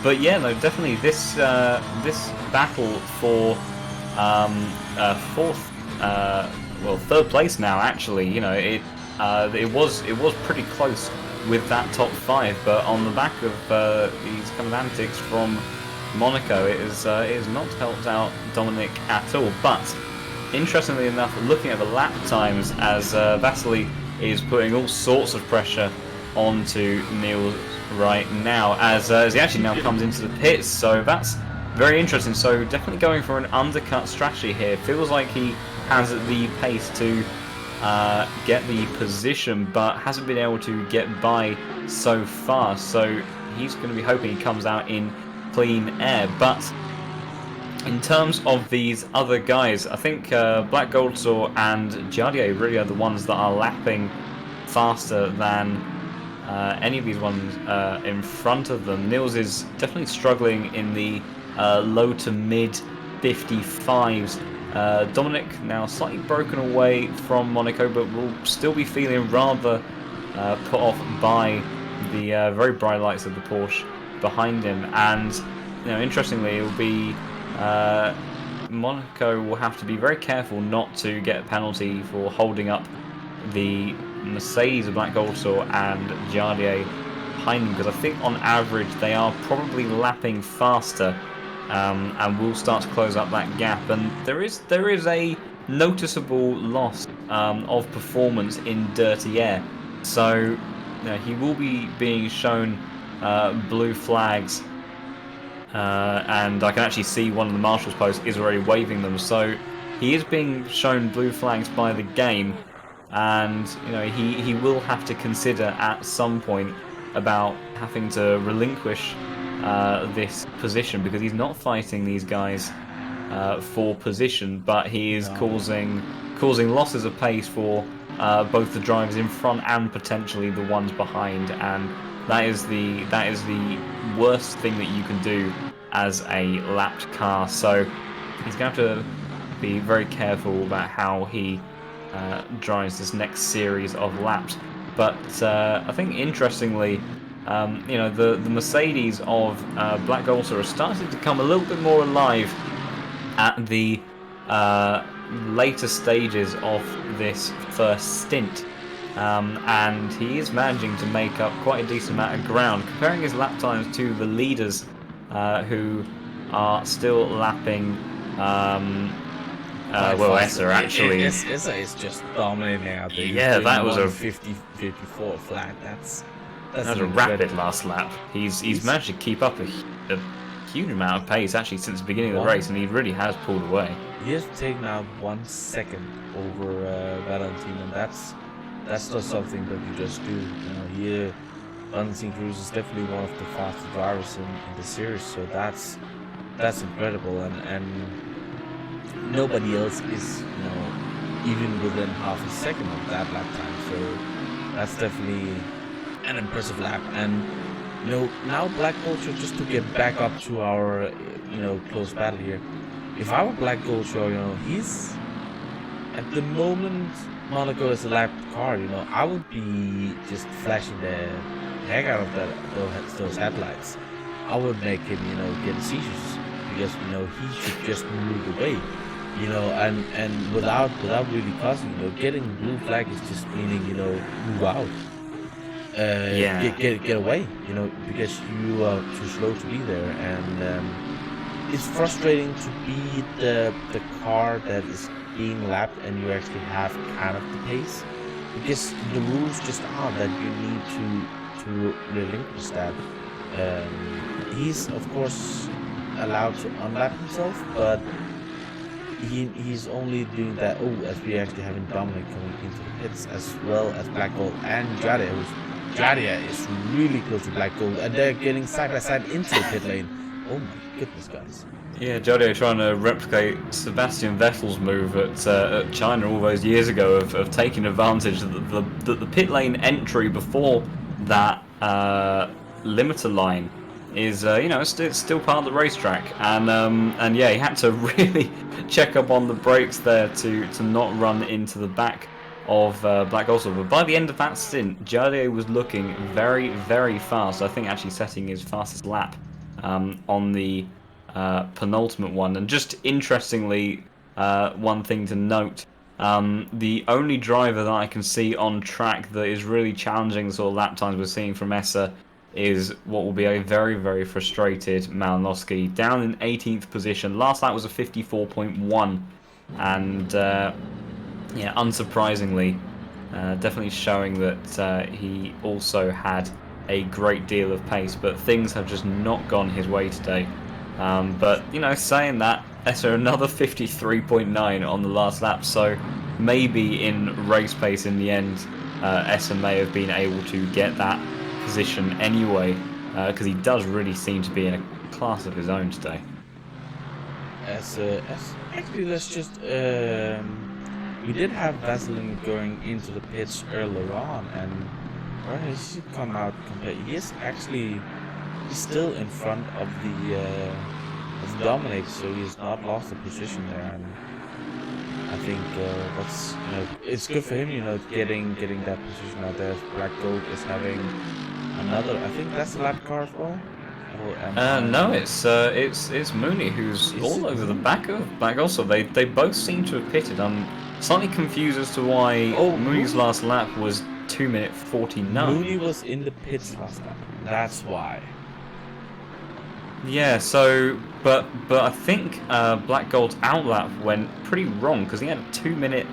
But yeah, no, definitely this battle for third place now. Actually, it was pretty close with that top 5, but on the back of these kind of antics from Monaco, it has not helped out Dominic at all. But interestingly enough, looking at the lap times, as Vasily is putting all sorts of pressure onto Neil right now, as he actually now comes into the pits, so that's very interesting. So definitely going for an undercut strategy here. Feels like he has the pace to get the position, but hasn't been able to get by so far, so he's going to be hoping he comes out in clean air. But in terms of these other guys, I think Black Goldsaw and Jardier really are the ones that are lapping faster than any of these ones in front of them. Nils is definitely struggling in the low to mid 55s. Dominic now slightly broken away from Monaco, but will still be feeling rather put off by the very bright lights of the Porsche behind him. And interestingly, it will be Monaco will have to be very careful not to get a penalty for holding up the Mercedes of Black Goldsaw and Jardier behind them, because I think on average they are probably lapping faster, and will start to close up that gap. And there is a noticeable loss of performance in dirty air, so he will be being shown blue flags, and I can actually see one of the marshal's posts is already waving them, so he is being shown blue flags by the game. And he will have to consider at some point about having to relinquish this position, because he's not fighting these guys for position, but he is causing losses of pace for both the drivers in front and potentially the ones behind, and that is the worst thing that you can do as a lapped car. So he's going to have to be very careful about how he drives this next series of laps. But I think interestingly, the Mercedes of Black Goldsaw are starting to come a little bit more alive at the later stages of this first stint, and he is managing to make up quite a decent amount of ground, comparing his lap times to the leaders who are still lapping. Essa actually. Essa is just dominating out there. Yeah, that was a 54 flat. That's a rapid last lap. He's managed to keep up a huge amount of pace actually since the beginning of the race, and he really has pulled away. He has taken out 1 second over Valentin, and that's not something that you just do. Valentin Cruz is definitely one of the fastest drivers in the series, so that's incredible, and nobody else is even within half a second of that lap time, so that's definitely an impressive lap. And now Black Goldsaw, just to get back up to our close battle here, if I were Black Goldsaw, he's at the moment, Monaco is a lapped car, I would be just flashing the heck out of those headlights. I would make him get seizures, because he should just move away. And without really causing, getting blue flag is just meaning, move out. Get away, because you are too slow to be there, and it's frustrating to be the car that is being lapped and you actually have kind of the pace, because the rules just are that you need to relinquish that. He's of course allowed to unlap himself, but he's only doing that as we actually having Dominic coming into the pits, as well as Black Gold and Jardier. Jardier is really close to Black Gold, and they're getting side by side into the pit lane. Oh my goodness, guys. Yeah, Jardier trying to replicate Sebastian Vettel's move at China all those years ago of taking advantage of the pit lane entry before that limiter line is it's still part of the racetrack, and yeah, he had to really check up on the brakes there to not run into the back of Black Goldsaw. But by the end of that stint, Jardier was looking very, very fast. I think actually setting his fastest lap on the penultimate one. And just interestingly, one thing to note, the only driver that I can see on track that is really challenging the sort of lap times we're seeing from Essa is what will be a very, very frustrated Malinowski, down in 18th position. Last lap was a 54.1, and yeah, unsurprisingly, definitely showing that he also had a great deal of pace, but things have just not gone his way today. But saying that, Essa another 53.9 on the last lap, so maybe in race pace in the end, Essa may have been able to get that position anyway, because he does really seem to be in a class of his own today. as actually, let's just we did have Vaseline going into the pits earlier on, and where he should come out compared. He's still in front of the of Dominic, so he's not lost a position there. And I think that's, you know, it's good for him, you know, getting that position out there. Black Gold is having another. I think that's the lap car as well. No, it's Mooney who's all over the back of Black Gold. So they both seem to have pitted. I'm slightly confused as to why Mooney's last lap was 2:49. Mooney was in the pits last lap. That's why. Yeah, so, but I think Black Gold's outlap went pretty wrong because he had a 2-minute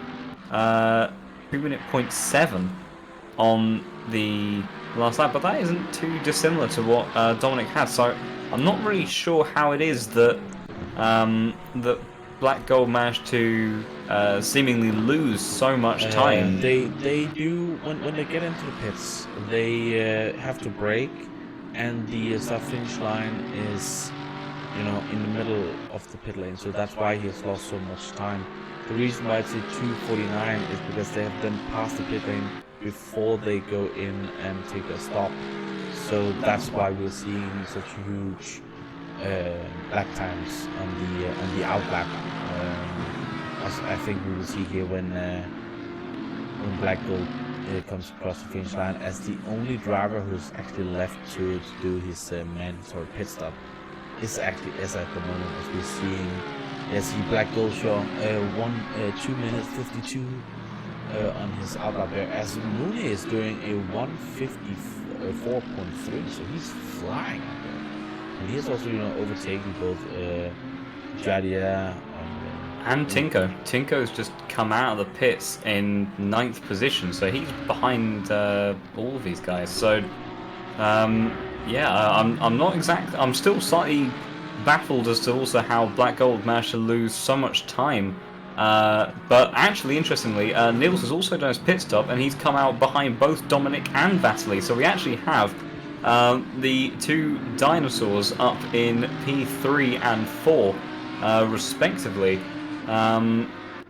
2:07 on the last lap, but that isn't too dissimilar to what Dominic had. So I'm not really sure how it is that that Black Gold managed to seemingly lose so much time. They do when they get into the pits, they have to brake. And the start-finish line is, you know, in the middle of the pit lane, so that's why he has lost so much time. The reason why it's a 2:49 is because they have then passed the pit lane before they go in and take their stop. So that's why we're seeing such huge lap times on the outlap. As I think we will see here when Black Gold comes across the finish line as the only driver who's actually left to do his mandatory pit stop is actually at the moment, as we're seeing. See Black Gold show 2 minutes 52 on his outlap there, as Mooney is doing a 1:54.3, so he's flying out there, and he is also, you know, overtaking both Jadia and Tinko. Tinko's just come out of the pits in 9th position, so he's behind all of these guys. So, yeah, I'm not exactly. I'm still slightly baffled as to also how Black Gold managed to lose so much time. But actually, interestingly, Nils has also done his pit stop, and he's come out behind both Dominic and Vasily. So we actually have the two dinosaurs up in P3 and 4, respectively.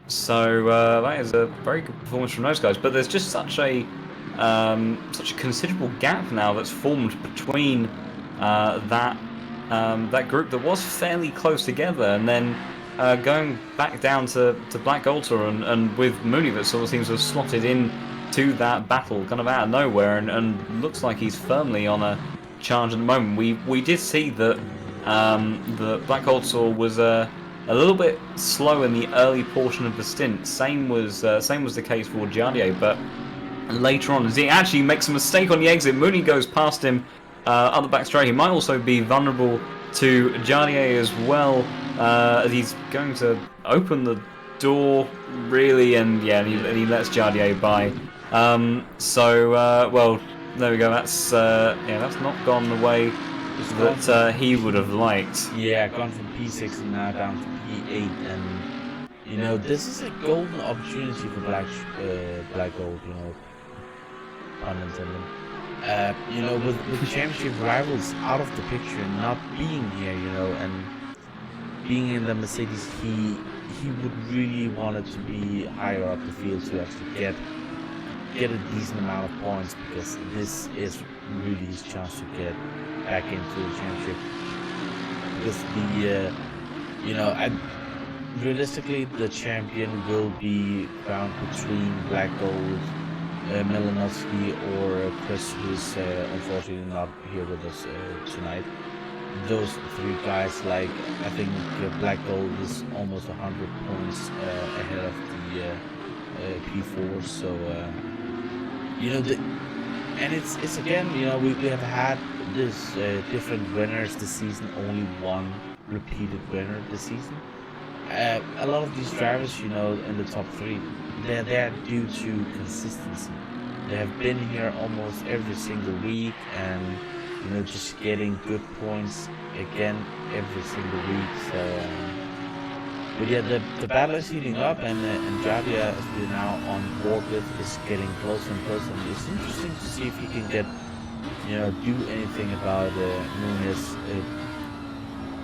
So that is a very good performance from those guys, but there's just such a considerable gap now that's formed between that group that was fairly close together, and then going back down to Black Gold and with Mooney that sort of seems to have slotted in to that battle kind of out of nowhere, and looks like he's firmly on a charge at the moment. We did see that the Black Gold was a little bit slow in the early portion of the stint. Same was the case for Jardier, but later on, as he actually makes a mistake on the exit, Mooney goes past him up the back straight. He might also be vulnerable to Jardier as well, as he's going to open the door, really, and yeah, he lets Jardier by. Well, there we go. That's not gone the way that he would have liked. Yeah, gone from P6 and now down to P8, and you know, this is a golden opportunity for Black Gold, you know, pun intended. You know, with championship rivals out of the picture and not being here, you know, and being in the Mercedes, he would really want it to be higher up the field to actually get a decent amount of points, because this is really his chance to get back into the championship. Because realistically, the champion will be found between Black Gold, Melanovsky, or Chris, who's unfortunately not here with us tonight. Those three guys, like, I think Black Gold is almost 100 points ahead of the P4. So you know, and it's again, you know, we have had this different winners this season, only one repeated winner this season. A lot of these drivers, you know, in the top 3, they're there due to consistency. They have been here almost every single week, and you know, just getting good points again every single week. So, but yeah, the battle is heating up, and Jadia, as we're now on board with, is getting closer and closer. And it's interesting to see if he can get, you know, do anything about Nunez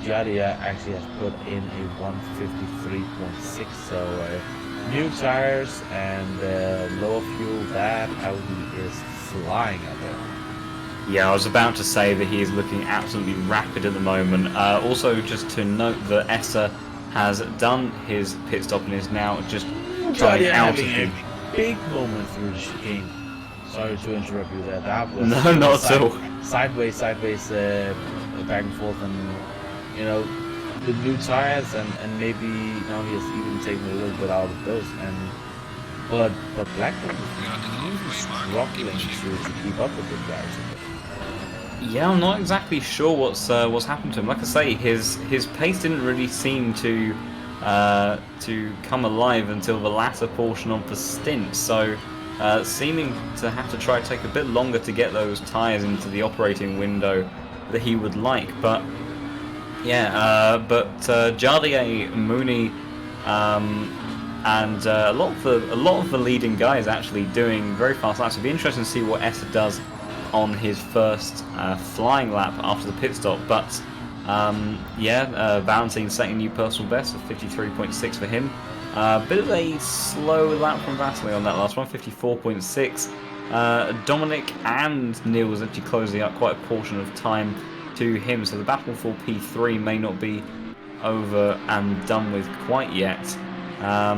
Giardia actually has put in a 153.6, so new tires and lower fuel, that Audi is flying out there. Yeah, I was about to say that he is looking absolutely rapid at the moment. Also, just to note that Essa has done his pit stop and is now just going out of having the... a big moment through the chicane. Sorry to interrupt you there. That was No, not at all. Sideways, back and forth, and you know, the new tires, and maybe now he has even taken a little bit out of those. But Blackburn is really struggling to keep up with the guys. Yeah, I'm not exactly sure what's happened to him. Like I say, his pace didn't really seem to come alive until the latter portion of the stint. So, seeming to have to try to take a bit longer to get those tyres into the operating window that he would like. But yeah, Jardier, Mooney, and a lot of the leading guys actually doing very fast laps. It'd be interesting to see what Essa does on his first flying lap after the pit stop. But Valentin setting a new personal best of 53.6 for him. Bit of a slow lap from Vasily on that last one, 54.6. Dominic and Nils actually closing up quite a portion of time to him, so the battle for P3 may not be over and done with quite yet. The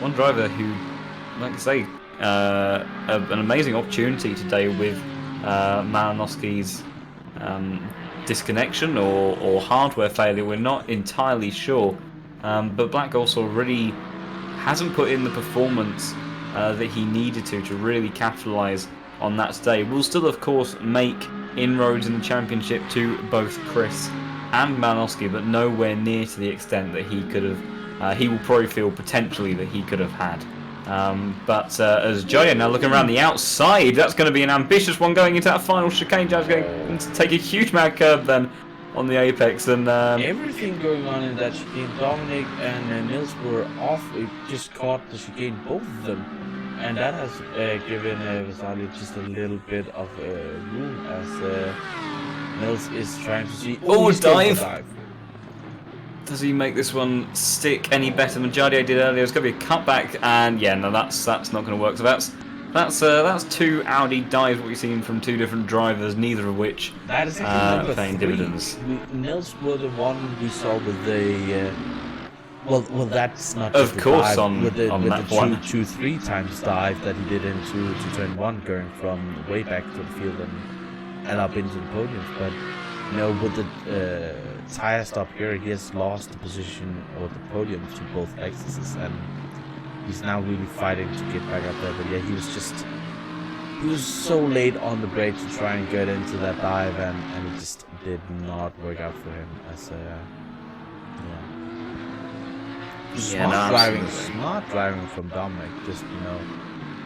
one driver who, like I say, an amazing opportunity today with Malinowski's disconnection or hardware failure, we're not entirely sure. But Black also really hasn't put in the performance that he needed to really capitalise on that today. Will still, of course, make inroads in the championship to both Chris and Malinowski, but nowhere near to the extent that he could have. He will probably feel potentially that he could have had. As Jaya now looking around the outside, that's going to be an ambitious one going into that final chicane. Jaya's going to take a huge mad curve then on the apex, and everything going on in that chicane. Dominic and Nils were off. It just caught the chicane, both of them, and that has given Vasily just a little bit of room as Nils is trying to see. Oh, dive! Does he make this one stick any better than Jardier did earlier? It's going to be a cutback, and yeah, no, that's not going to work. So that's two Audi dives, what you've seen from two different drivers, neither of which that is paying dividends. Nils were the one we saw with the well, that's not of course dive, with the 2-3 times dive that he did into turn 1, going from way back to the field and up into the podiums, but. With the tire stop here, he has lost the position or the podium to both Lexuses, and he's now really fighting to get back up there. But yeah, he was so late on the brake to try and get into that dive, and it just did not work out for him. As smart driving from Dominic. Just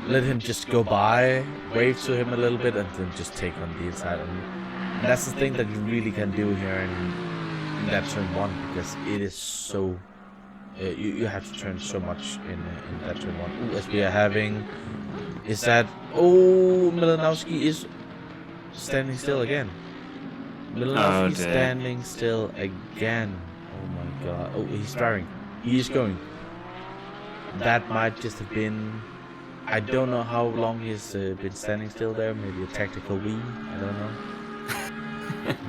let him just go by, wave to him a little bit, and then just take on the inside. And that's the thing that you really can do here in that turn 1, because it is so you have to turn so much in that turn 1. Ooh, as we are having is that Malinowski is standing still again. Malinowski standing still again. Oh my god. Oh, he's driving. He is going. That might just have been, I don't know how long he's been standing still there. Maybe a tactical wee. I don't know.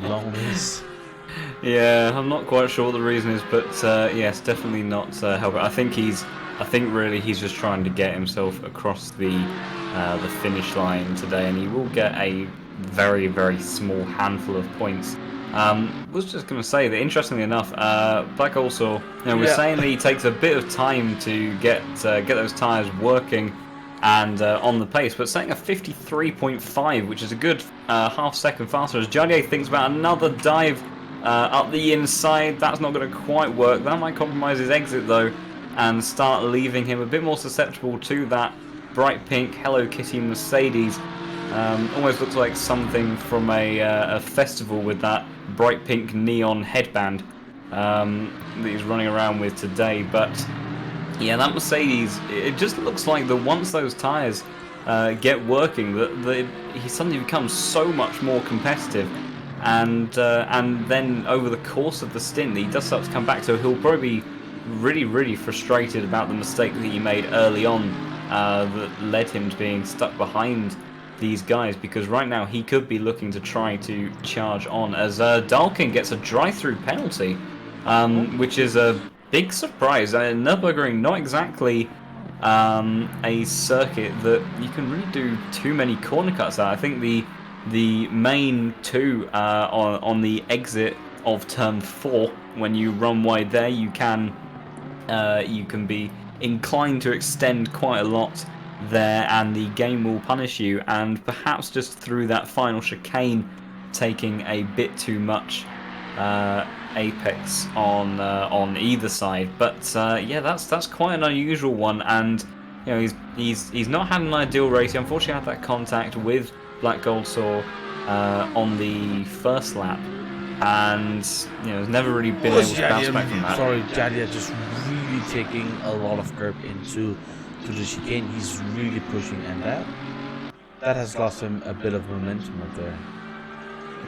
Long ways. Yeah, I'm not quite sure what the reason is, but yes, definitely not helping. I think really he's just trying to get himself across the finish line today, and he will get a very, very small handful of points. Was just going to say that, interestingly enough, Black also, we're saying that he takes a bit of time to get those tyres working and on the pace, but setting a 53.5, which is a good half second faster, as Jardier thinks about another dive up the inside. That's not going to quite work. That might compromise his exit though, and start leaving him a bit more susceptible to that bright pink Hello Kitty Mercedes. Almost looks like something from a festival with that bright pink neon headband that he's running around with today. But yeah, that Mercedes, it just looks like that once those tyres get working, that he suddenly becomes so much more competitive. and then over the course of the stint, he does start to come back. So he'll probably be really frustrated about the mistake that he made early on that led him to being stuck behind these guys, because right now he could be looking to try to charge on as Dalkin gets a drive-through penalty, which is a big surprise. Nurburgring, not exactly a circuit that you can really do too many corner cuts at. I think the main two on the exit of turn 4, when you run wide there, you can be inclined to extend quite a lot there, and the game will punish you, and perhaps just through that final chicane taking a bit too much apex on either side. But yeah, that's quite an unusual one, and you know, he's not had an ideal race. He unfortunately had that contact with Black Goldsaw on the first lap, and you know, has never really been able to bounce back from that. Sorry, Jadia just really taking a lot of curb into the chicane. He's really pushing, and that has lost him a bit of momentum up there.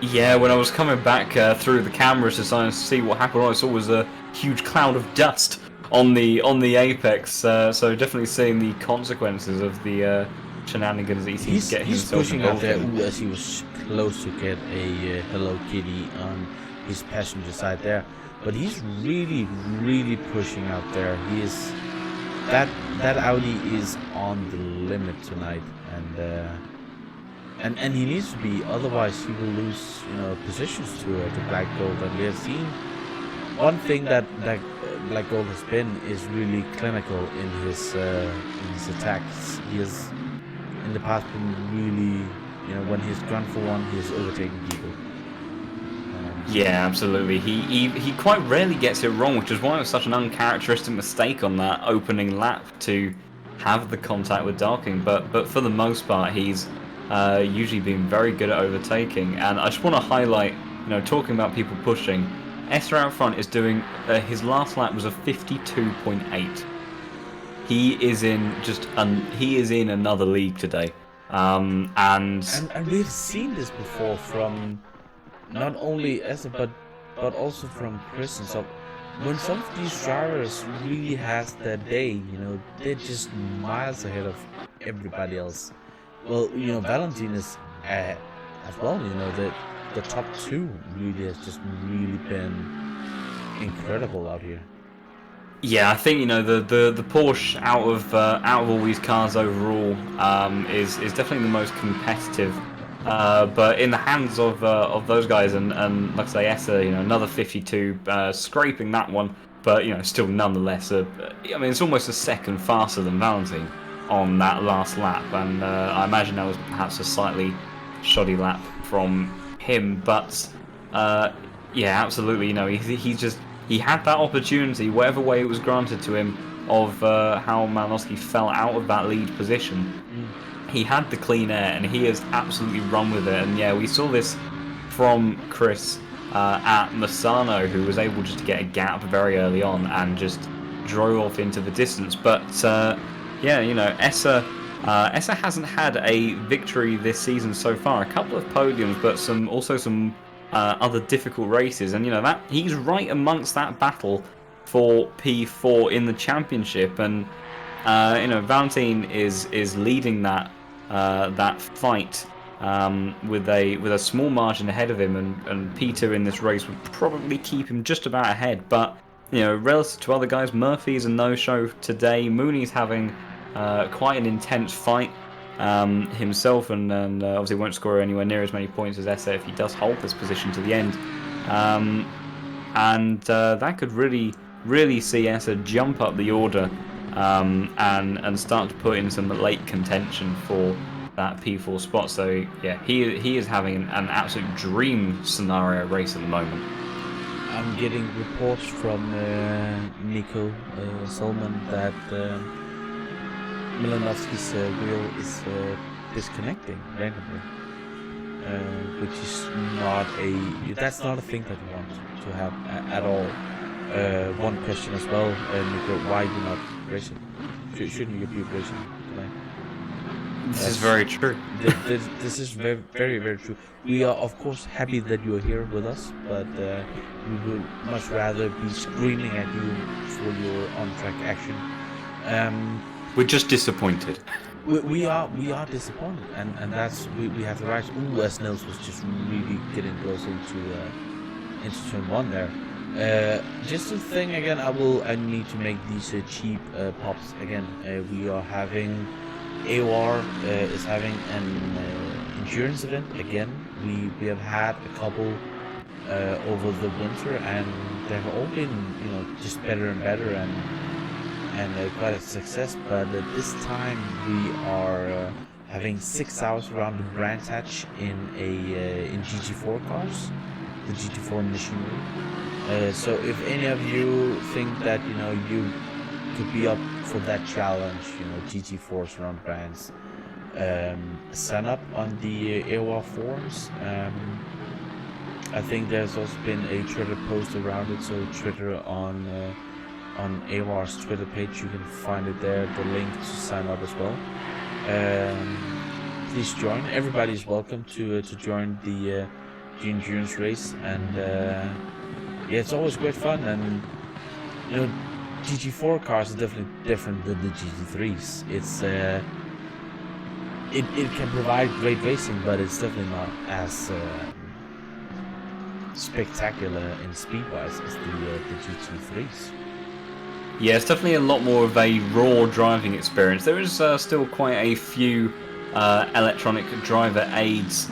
Yeah, when I was coming back through the cameras to try and see what happened, all I saw was a huge cloud of dust on the apex. So definitely seeing the consequences of the shenanigans that he seems to get himself pushing out involved there. in. Ooh, as he was close to get a Hello Kitty on his passenger side there, but he's really pushing out there. He is that Audi is on the limit tonight, and he needs to be, otherwise he will lose, you know, positions to Black Gold. And we have seen one thing that Black Gold has been is really clinical in his attacks. He has in the past been really, you know, when he's gone for one, he has overtaken people. Yeah, absolutely. He quite rarely gets it wrong, which is why it was such an uncharacteristic mistake on that opening lap to have the contact with Darking. But for the most part, he's usually been very good at overtaking. And I just want to highlight, you know, talking about people pushing, Esther out front is doing his last lap was a 52.8. He is in another league today. And we've seen this before from not only Esther but also from Chris and so. When some of these drivers really has their day, you know, they're just miles ahead of everybody else. Well, you know, Valentin is as well. You know, the top two really has just really been incredible out here. yeah, I think, you know, the Porsche out of all these cars overall is definitely the most competitive. But in the hands of those guys, and like I say, Essa, you know, another 52, scraping that one, but you know, still nonetheless, I mean, it's almost a second faster than Valentin on that last lap, and I imagine that was perhaps a slightly shoddy lap from him, but yeah, absolutely, you know, he had that opportunity, whatever way it was granted to him, of how Malinowski fell out of that lead position. He had the clean air, and he has absolutely run with it. And yeah, we saw this from Chris at Massano, who was able just to get a gap very early on and just drove off into the distance. But yeah, you know, Essa hasn't had a victory this season so far. A couple of podiums, but also some other difficult races. And you know, that he's right amongst that battle for P4 in the championship. And you know, Valentin is leading that fight with a small margin ahead of him, and P2 in this race would probably keep him just about ahead. But you know, relative to other guys, Murphy's a no-show today. Mooney's having quite an intense fight himself, and obviously won't score anywhere near as many points as Essa if he does hold this position to the end. And that could really see Essa jump up the order and start to put in some late contention for that P4 spot. So yeah, he is having an absolute dream scenario race at the moment. I'm getting reports from Nico Solman that Milanovsky's wheel is disconnecting randomly, which is that's not a thing that you want to have at all. One question as well, Nico, why you not racing? Shouldn't you be racing today? This is very true. This is very, very, very true. We are, of course, happy that you are here with us, but we would much rather be screaming at you for your on-track action. We're just disappointed. We are disappointed, and that's we have the right. Ooh, as Nils was just really getting close into turn one there. Just a thing again, I need to make these cheap pops again. We are having AOR is having an endurance event again. We have had a couple over the winter, and they've all been just better and better and quite a success. But this time we are having 6 hours around the Brands Hatch in GT4 cars, the GT4 machinery. So if any of you think that you could be up for that challenge, GT4s around Brands, sign up on the AOR forums. I think there's also been a Twitter post around it, so Twitter on AOR's Twitter page, you can find it there, the link to sign up as well. Please join. Everybody's welcome to join the endurance race, and yeah, it's always great fun. And GT4 cars are definitely different than the GT3s. It's it can provide great racing, but it's definitely not as spectacular in speed-wise as the GT3s. Yeah, it's definitely a lot more of a raw driving experience. There is still quite a few electronic driver aids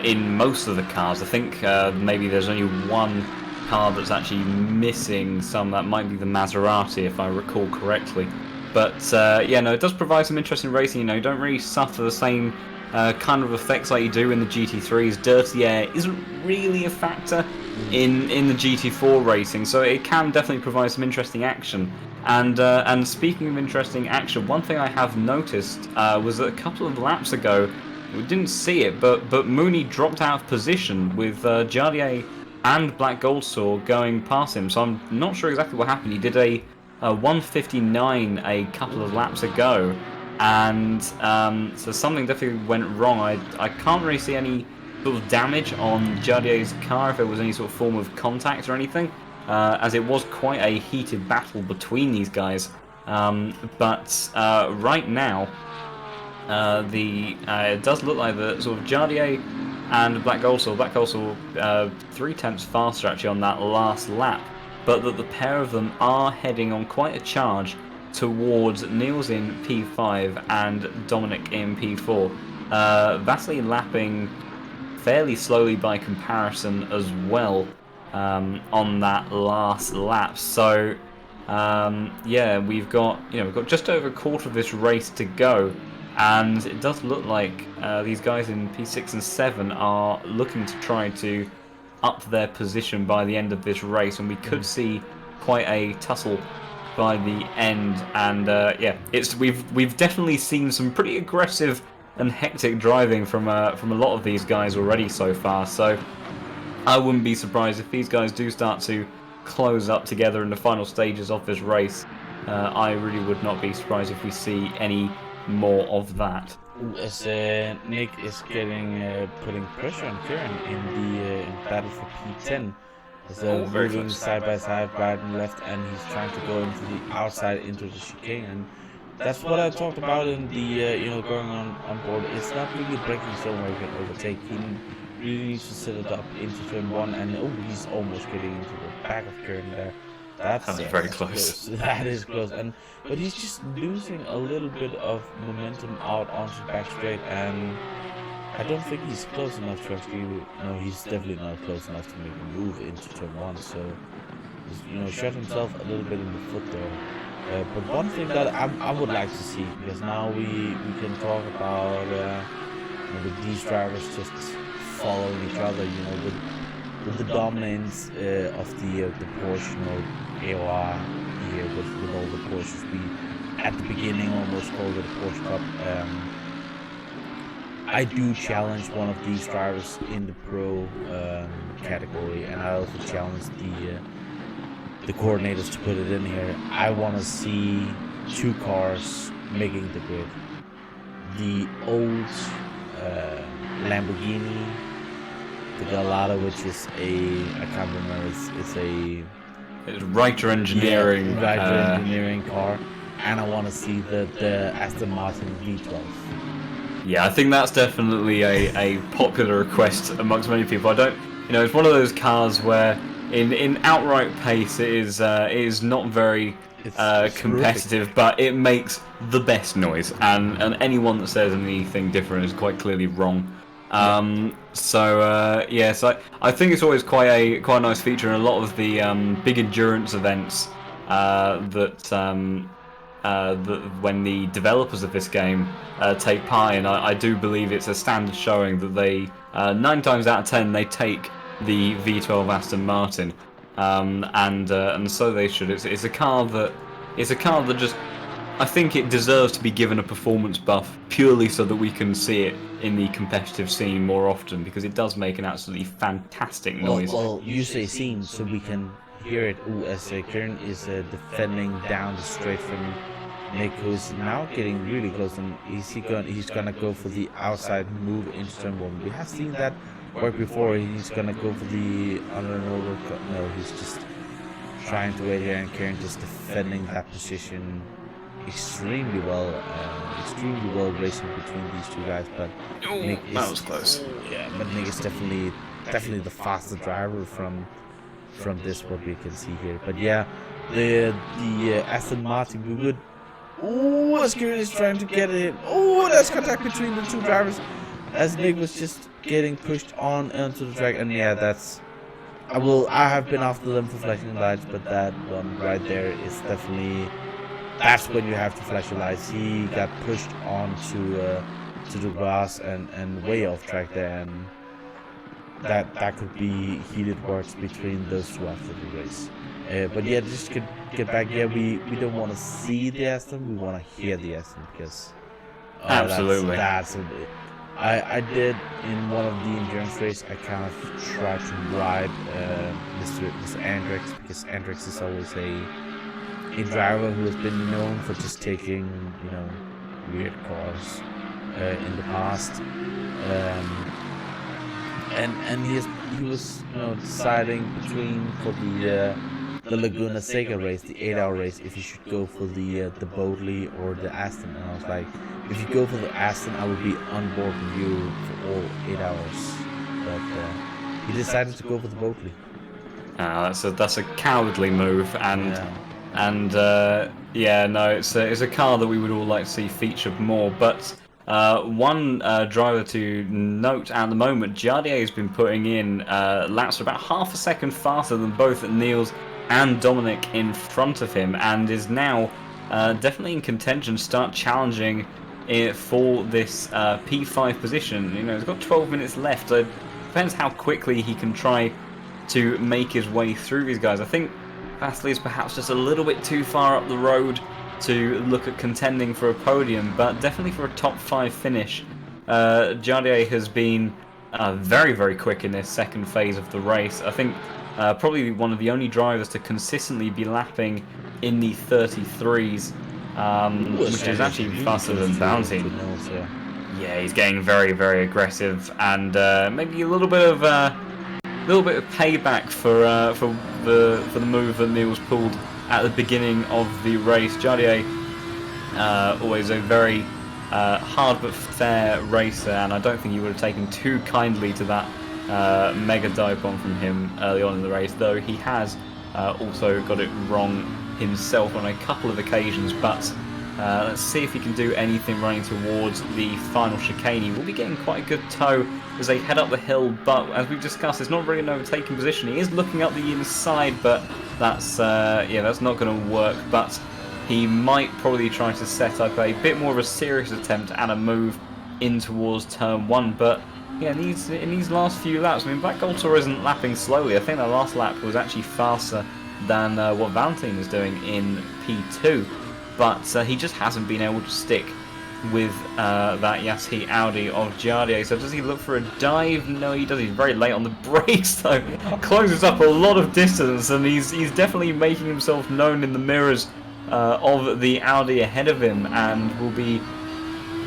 in most of the cars. I think maybe there's only one car that's actually missing some. That might be the Maserati, if I recall correctly. But yeah, no, it does provide some interesting racing. You don't really suffer the same kind of effects like you do in the GT3s. Dirty air isn't really a factor in the GT4 racing, so it can definitely provide some interesting action. And speaking of interesting action, one thing I have noticed was that a couple of laps ago, we didn't see it, but Mooney dropped out of position with Jardier and Black Goldsaw going past him. So I'm not sure exactly what happened. He did a 1:59 a couple of laps ago, and so something definitely went wrong. I can't really see any sort of damage on Jardier's car, if there was any sort of form of contact or anything, as it was quite a heated battle between these guys. But right now, it does look like the sort of Jardier and Black Goldsaw 3/10 faster actually on that last lap, but that the pair of them are heading on quite a charge towards Niels in P5 and Dominic in P4. Vasily lapping fairly slowly by comparison as well on that last lap. So yeah, we've got just over a quarter of this race to go, and it does look like these guys in P6 and 7 are looking to try to up their position by the end of this race, and we could see quite a tussle by the end. And yeah, we've definitely seen some pretty aggressive and hectic driving from a lot of these guys already so far. So I wouldn't be surprised if these guys do start to close up together in the final stages of this race. I really would not be surprised if we see any more of that. As Nick is putting pressure on Kieran in the battle for P10, as they're moving side by side, right and left, and he's trying to go into the outside into the chicane. And that's what I talked about in the going on board. It's not really breaking zone where you can overtake. He really needs to set it up into turn 1, and he's almost getting into the back of Kieran there. That's very close. That is close, but he's just losing a little bit of momentum out onto the back straight, and I don't think he's close enough to actually. No, he's definitely not close enough to make a move into turn 1. So he's shot himself a little bit in the foot there. But one thing that I would like to see, because now we can talk about with these drivers just following each other, with the dominance of the Porsche, AOR here with all the Porsches. We at the beginning almost called it a Porsche Cup. I do challenge one of these drivers in the pro category, and I also challenge the coordinators to put it in here. I want to see 2 cars making the grid. the old Lamborghini, the Gallardo, which is I can't remember, it's Writer Engineering. Writer Engineering car, and I want to see the Aston Martin V12. Yeah, I think that's definitely a popular request amongst many people. I don't, it's one of those cars where in outright pace it is not very It's competitive, but it makes the best noise, and anyone that says anything different is quite clearly wrong. So I think it's always quite a nice feature in a lot of the big endurance events that when the developers of this game take part in. I do believe it's a standard showing that they 9 times out of 10 they take the V12 Aston Martin, and so they should. It's a car that just, I think it deserves to be given a performance buff purely so that we can see it in the competitive scene more often, because it does make an absolutely fantastic noise. Well, you say scene, so we can hear it. Ooh, as Kieran is defending down the straight from Nick, who's now getting really close, and he's gonna go for the outside move into turn 1. We have seen that work before. He's gonna go for the no, he's just trying to wait here, and Kieran just defending that position extremely well racing between these two guys. But Nick is, that was close. Yeah, but Nick is definitely the faster driver from this, what we can see here. But yeah, the Aston Martin, we would. Ooh, as Kieran is trying to get it. Oh, there's contact between the two drivers as Nick was just getting pushed onto the track. And yeah, that's. I have been after them for flashing lights, but that one right there is definitely. That's when you have to flash your lights. He got pushed onto to the grass and way off track there, and that could be heated words between those two after the race. But yeah, just get back. Yeah, we don't want to see the Aston, we want to hear the Aston, because absolutely. I did in one of the endurance race. I kind of tried to bribe Mr. Andrex, because Andrex is always a driver who has been known for just taking weird cars in the past, and he was deciding between for the Laguna Seca race, the 8-hour race, if he should go for the Boatley or the Aston. And I was like, if you go for the Aston, I will be on board with you for all 8 hours. But he decided to go for the Boatley. That's a cowardly move, and it's a car that we would all like to see featured more. But one driver to note at the moment, Jardier has been putting in laps about half a second faster than both Niels and Dominic in front of him, and is now definitely in contention to start challenging for this P5 position. He's got 12 minutes left, so it depends how quickly he can try to make his way through these guys. I think Vasily is perhaps just a little bit too far up the road to look at contending for a podium, but definitely for a top 5 finish. Jardier has been very, very quick in this second phase of the race. I think probably one of the only drivers to consistently be lapping in the 33s, which is actually faster than Bounty. Yeah, he's getting very, very aggressive, and maybe a little bit of payback for the move that Niels pulled at the beginning of the race. Jardier, always a very hard but fair racer, and I don't think you would have taken too kindly to that mega dive bomb from him early on in the race, though he has also got it wrong himself on a couple of occasions. But let's see if he can do anything running towards the final chicane. He will be getting quite a good tow as they head up the hill, but as we've discussed, it's not really an overtaking position. He is looking up the inside, but that's not going to work. But he might probably try to set up a bit more of a serious attempt at a move in towards turn 1. But yeah, in these last few laps, I mean, Black Goltor isn't lapping slowly. I think the last lap was actually faster than what Valentine was doing in P2, but he just hasn't been able to stick with that Yassi Audi of Jardier. So does he look for a dive? No, he does. He's very late on the brakes, though. Closes up a lot of distance, and he's definitely making himself known in the mirrors of the Audi ahead of him, and will be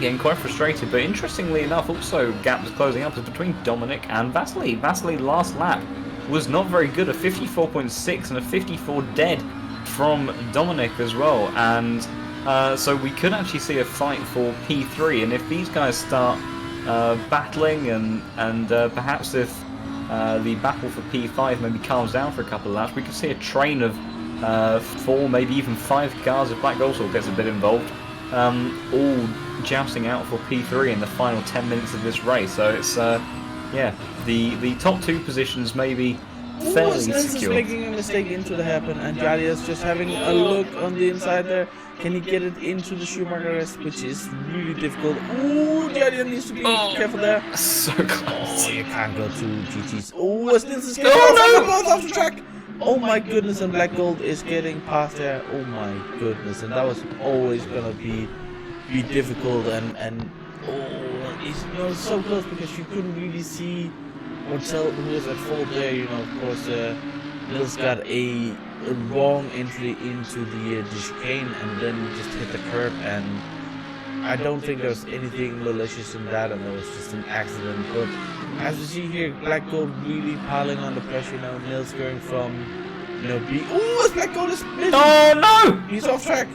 getting quite frustrated. But interestingly enough, also gap was closing up is between Dominic and Vasily. Vasily last lap was not very good, a 54.6 and a 54 dead from Dominic as well. And so we could actually see a fight for P3. And if these guys start battling and perhaps if the battle for P5 maybe calms down for a couple of laps, we could see a train of 4, maybe even 5 cars if Black also gets a bit involved, all jousting out for P3 in the final 10 minutes of this race. So it's yeah, the top 2 positions maybe fairly secure. Is making a mistake into the hairpin, and Jadia is just having a look on the inside there. Can he get it into the Schumacher rest, which is really difficult. Ooh, Jadia needs to be careful there. So close. Oh, you can't go to GG's. Oh, this is getting both off the track. Oh my goodness, and Black Gold is getting past there. Oh my goodness, and that was always gonna be difficult, and oh, it's so close because you couldn't really see or tell who was at fault there. Of course, Nils got a wrong entry into the chicane and then just hit the curb, and I don't think there was anything malicious in that, and it was just an accident. But as you see here, Black Gold really piling on the pressure. Nils going from B. Oh, Black Gold is missing. Oh no! He's off track.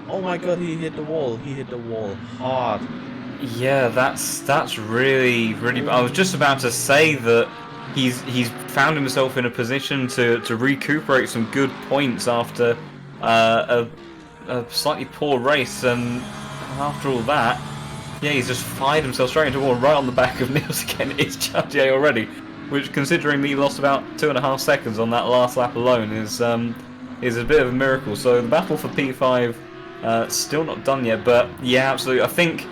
Oh my god, he hit the wall. He hit the wall hard. Yeah, that's really. I was just about to say that he's found himself in a position to recuperate some good points after a slightly poor race, and after all that, yeah, he's just fired himself straight into a wall right on the back of Nils again. It's Chartier already, which, considering that he lost about 2.5 seconds on that last lap alone, is a bit of a miracle. So the battle for P5 still not done yet, but yeah, absolutely. I think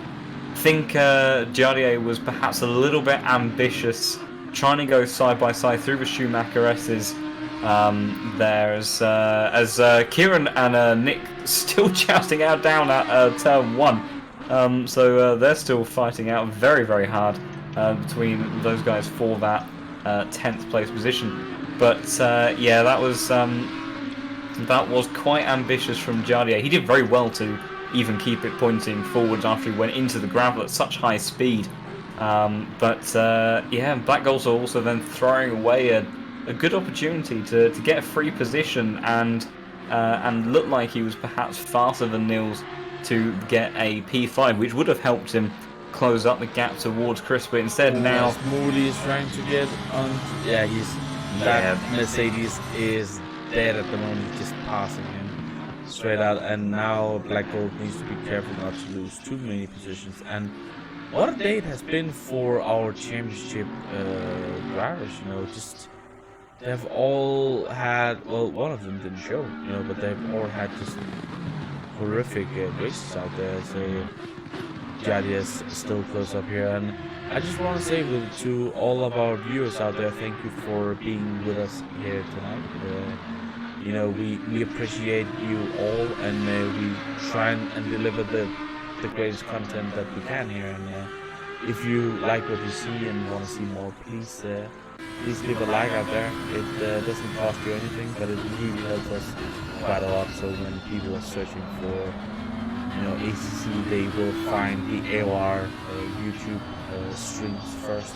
Jardier was perhaps a little bit ambitious, trying to go side by side through the Schumacher S's there, as Kieran and Nick still jousting out down at turn 1. So they're still fighting out very, very hard between those guys for that 10th place position. But yeah, that was quite ambitious from Jardier. He did very well to even keep it pointing forwards after he went into the gravel at such high speed. But yeah, Black Gold also then throwing away a good opportunity to get a free position and look like he was perhaps faster than Nils to get a P5, which would have helped him close up the gap towards Chris. But instead now Moody is trying to get on. Yeah, that Mercedes is dead at the moment, just passing him straight out, and now Black Gold needs to be careful not to lose too many positions. And what a day it has been for our championship drivers. Just they've all had, well, one of them didn't show, but they've all had just horrific races out there. So Jadi is still close up here, and I just want to say to all of our viewers out there, thank you for being with us here tonight. We appreciate you all, and we try and deliver the greatest content that we can here. And if you like what you see and want to see more, please leave a like out there. It doesn't cost you anything, but it really helps us quite a lot. So when people are searching for ACC, they will find the AOR YouTube streams first.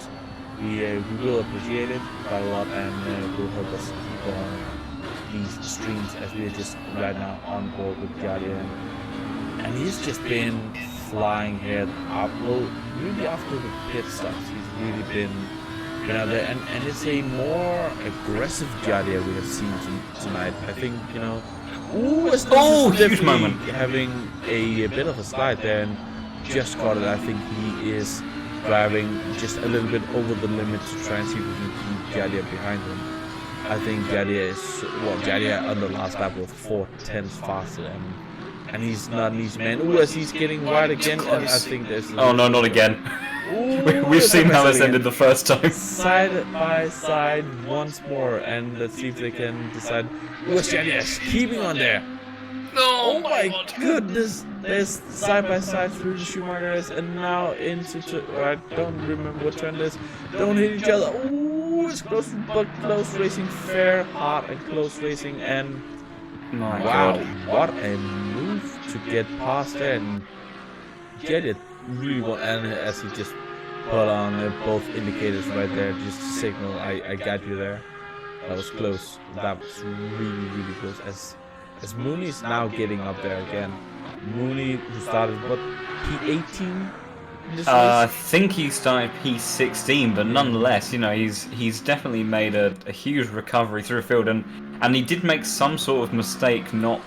We will appreciate it quite a lot, and will help us keep on these streams as we are just right now on board with Jadia. And he's just been flying here up. Well, really after the pit stops, he's really been out there, and it's a more aggressive Jadia we have seen tonight. I think huge moment, having a bit of a slide there and just caught it. I think he is driving just a little bit over the limit to try and see if we can keep Jadia behind him. I think Jadia on the last lap was 4/10 faster, and he's not an easy man. As he's getting wide again, and I think there's... Oh no, not again. We've seen how this ended the first time. Side by side once more, and let's see if they can decide. Jadia is keeping on there. Oh my goodness! There's side by side through the Schumachers, and now into... I don't remember what turn it is. Don't hit each other. Ooh, it's close, but close racing, fair, hard and close racing, and... My wow, God. what a move to get past there. And Jadia really well, and as he just put on both indicators right there, just to signal I got you there. That was close. That was really close. As Mooney's now getting up there again. Mooney, who started what, P18 in this I race? think he started P16, but nonetheless, you know, he's definitely made a huge recovery through the field, and he did make some sort of mistake not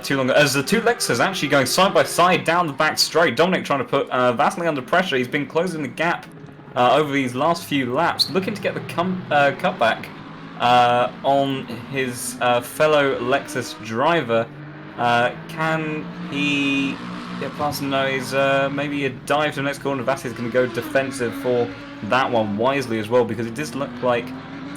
too long ago. As the two Lexus actually going side by side down the back straight, Dominic trying to put Vasily under pressure. He's been closing the gap over these last few laps, looking to get the cutback on his fellow Lexus driver. Can he get past him? No, he's maybe a dive to the next corner. Vassily's going to go defensive for that one wisely as well, because it does look like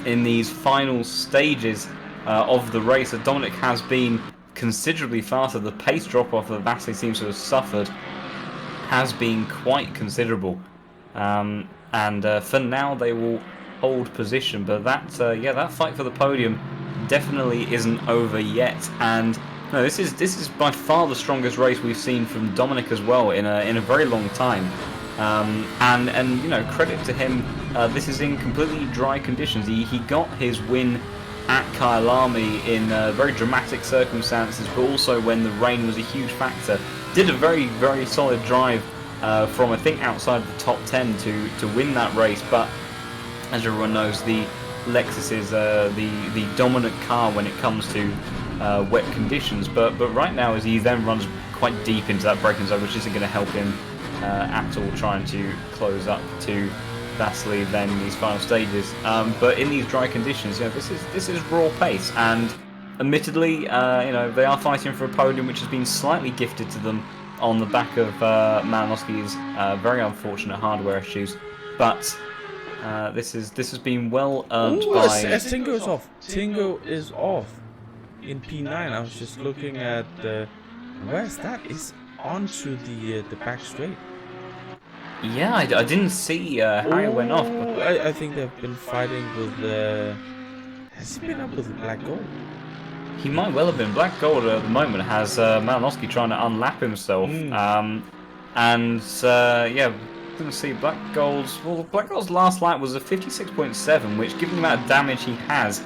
in these final stages of the race that Dominic has been considerably faster. The pace drop-off that Vasily seems to have suffered has been quite considerable. And for now they will hold position, but that that fight for the podium definitely isn't over yet. And no, this is by far the strongest race we've seen from Dominic as well in a very long time. And you know, credit to him. This is in completely dry conditions. He got his win at Kyalami in very dramatic circumstances, but also when the rain was a huge factor. Did a very solid drive from I think outside of the top 10 to win that race. But as everyone knows, the Lexus is the dominant car when it comes to wet conditions. But right now, as he then runs quite deep into that braking zone, which isn't going to help him at all trying to close up to Vasily then in these final stages. But in these dry conditions, you know, this is raw pace, and admittedly, you know, they are fighting for a podium, which has been slightly gifted to them on the back of Malinowski's very unfortunate hardware issues. But this has been well earned by. As Tingo is off. Tingo is off in P9. I was just looking at where's that? Is onto the back straight. Yeah, I didn't see how it went off. But I think they've been fighting with. Has he been up with Black Gold? he might well have been. Black Gold at the moment has Malinowski trying to unlap himself. Yeah, didn't see Black Gold's. Well, Black Gold's last lap was a 56.7, which, given the amount of damage he has,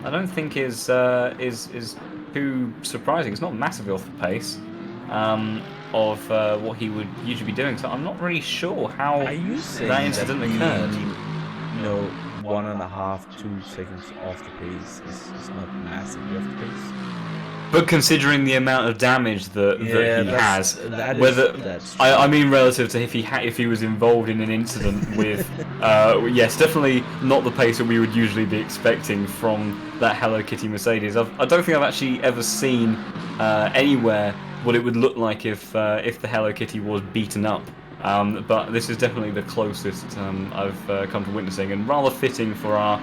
I don't think is too surprising. It's not massively off the pace of what he would usually be doing. So I'm not really sure how that incident occurred. You know, 1.5, 2 seconds off the pace is not massively off the pace. But considering the amount of damage that he has, I mean relative to if he was involved in an incident with, yes, definitely not the pace that we would usually be expecting from that Hello Kitty Mercedes. I don't think I've actually ever seen anywhere what it would look like if the Hello Kitty was beaten up. But this is definitely the closest I've come to witnessing, and rather fitting for our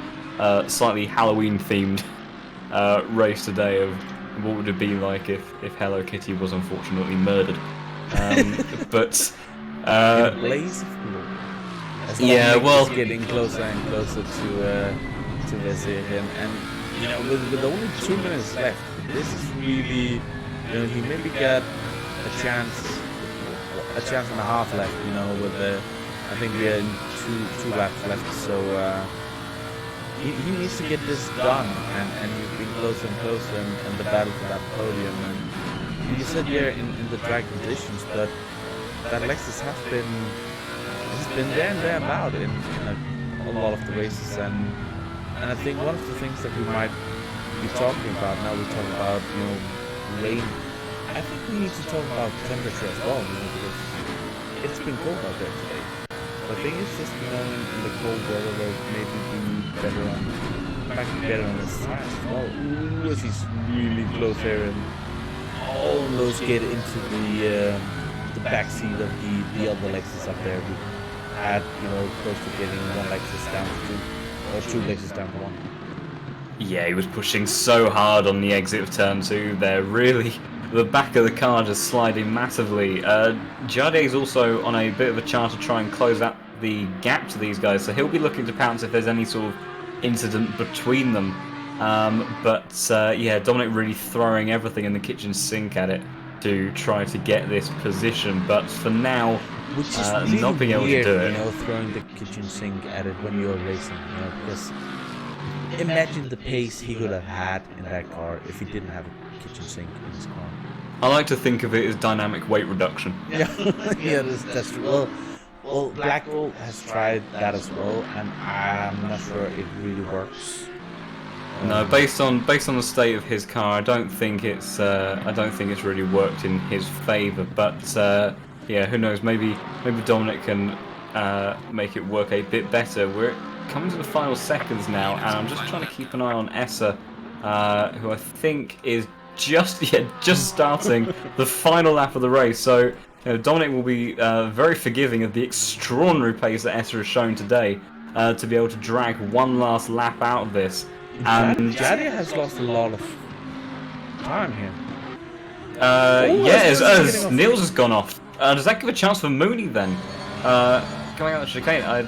slightly Halloween-themed race today of what would it be like if Hello Kitty was unfortunately murdered. But blaze of glory. Yeah, well, getting closer and closer to Vasily, and you know, with only 2 minutes left, this is really, you know, he maybe got a chance and a half left. You know, with I think we are in two laps left, so. He needs to get this done, and he's been closer and closer in the battle for that podium. And you said here in the drag conditions, but that Lexus has been there and thereabout in a lot of the races, and I think one of the things that we might be talking about now, we're talking about, you know, rain. I think we need to talk about temperature as well, you know, because it's been cold out there today. I think it's just, you know, in the cold weather they'll maybe be better on his tires as well. Ooh, he's really close here and almost get into the back seat of the other Lexus up there, who had, you know, close to getting one Lexus down to 2, or 2 Lexus down to 1. Yeah, he was pushing so hard on the exit of turn 2 there, really. The back of the car just sliding massively. Jardier's also on a bit of a chance to try and close out the gap to these guys, so he'll be looking to pounce if there's any sort of incident between them. Yeah, Dominic really throwing everything in the kitchen sink at it to try to get this position. But for now, which is really not being able weird, to do it. you know, throwing the kitchen sink at it when you're racing, you know, because imagine the pace he could have had in that car if he didn't have a kitchen sink in his car. I like to think of it as dynamic weight reduction. Yeah, yeah, that's true. Well, Blackwell has tried that as well, and I'm not sure it really works. No, based on the state of his car, I don't think it's really worked in his favour. But yeah, who knows? Maybe Dominic can make it work a bit better. We're coming to the final seconds now, and I'm just trying to keep an eye on Essa, who I think is just starting the final lap of the race. So you know, Dominic will be very forgiving of the extraordinary pace that Essa has shown today to be able to drag one last lap out of this. And Jadia has lost a lot of time here. Yeah, as Niels has gone off. Does that give a chance for Mooney then? Coming out of the chicane, I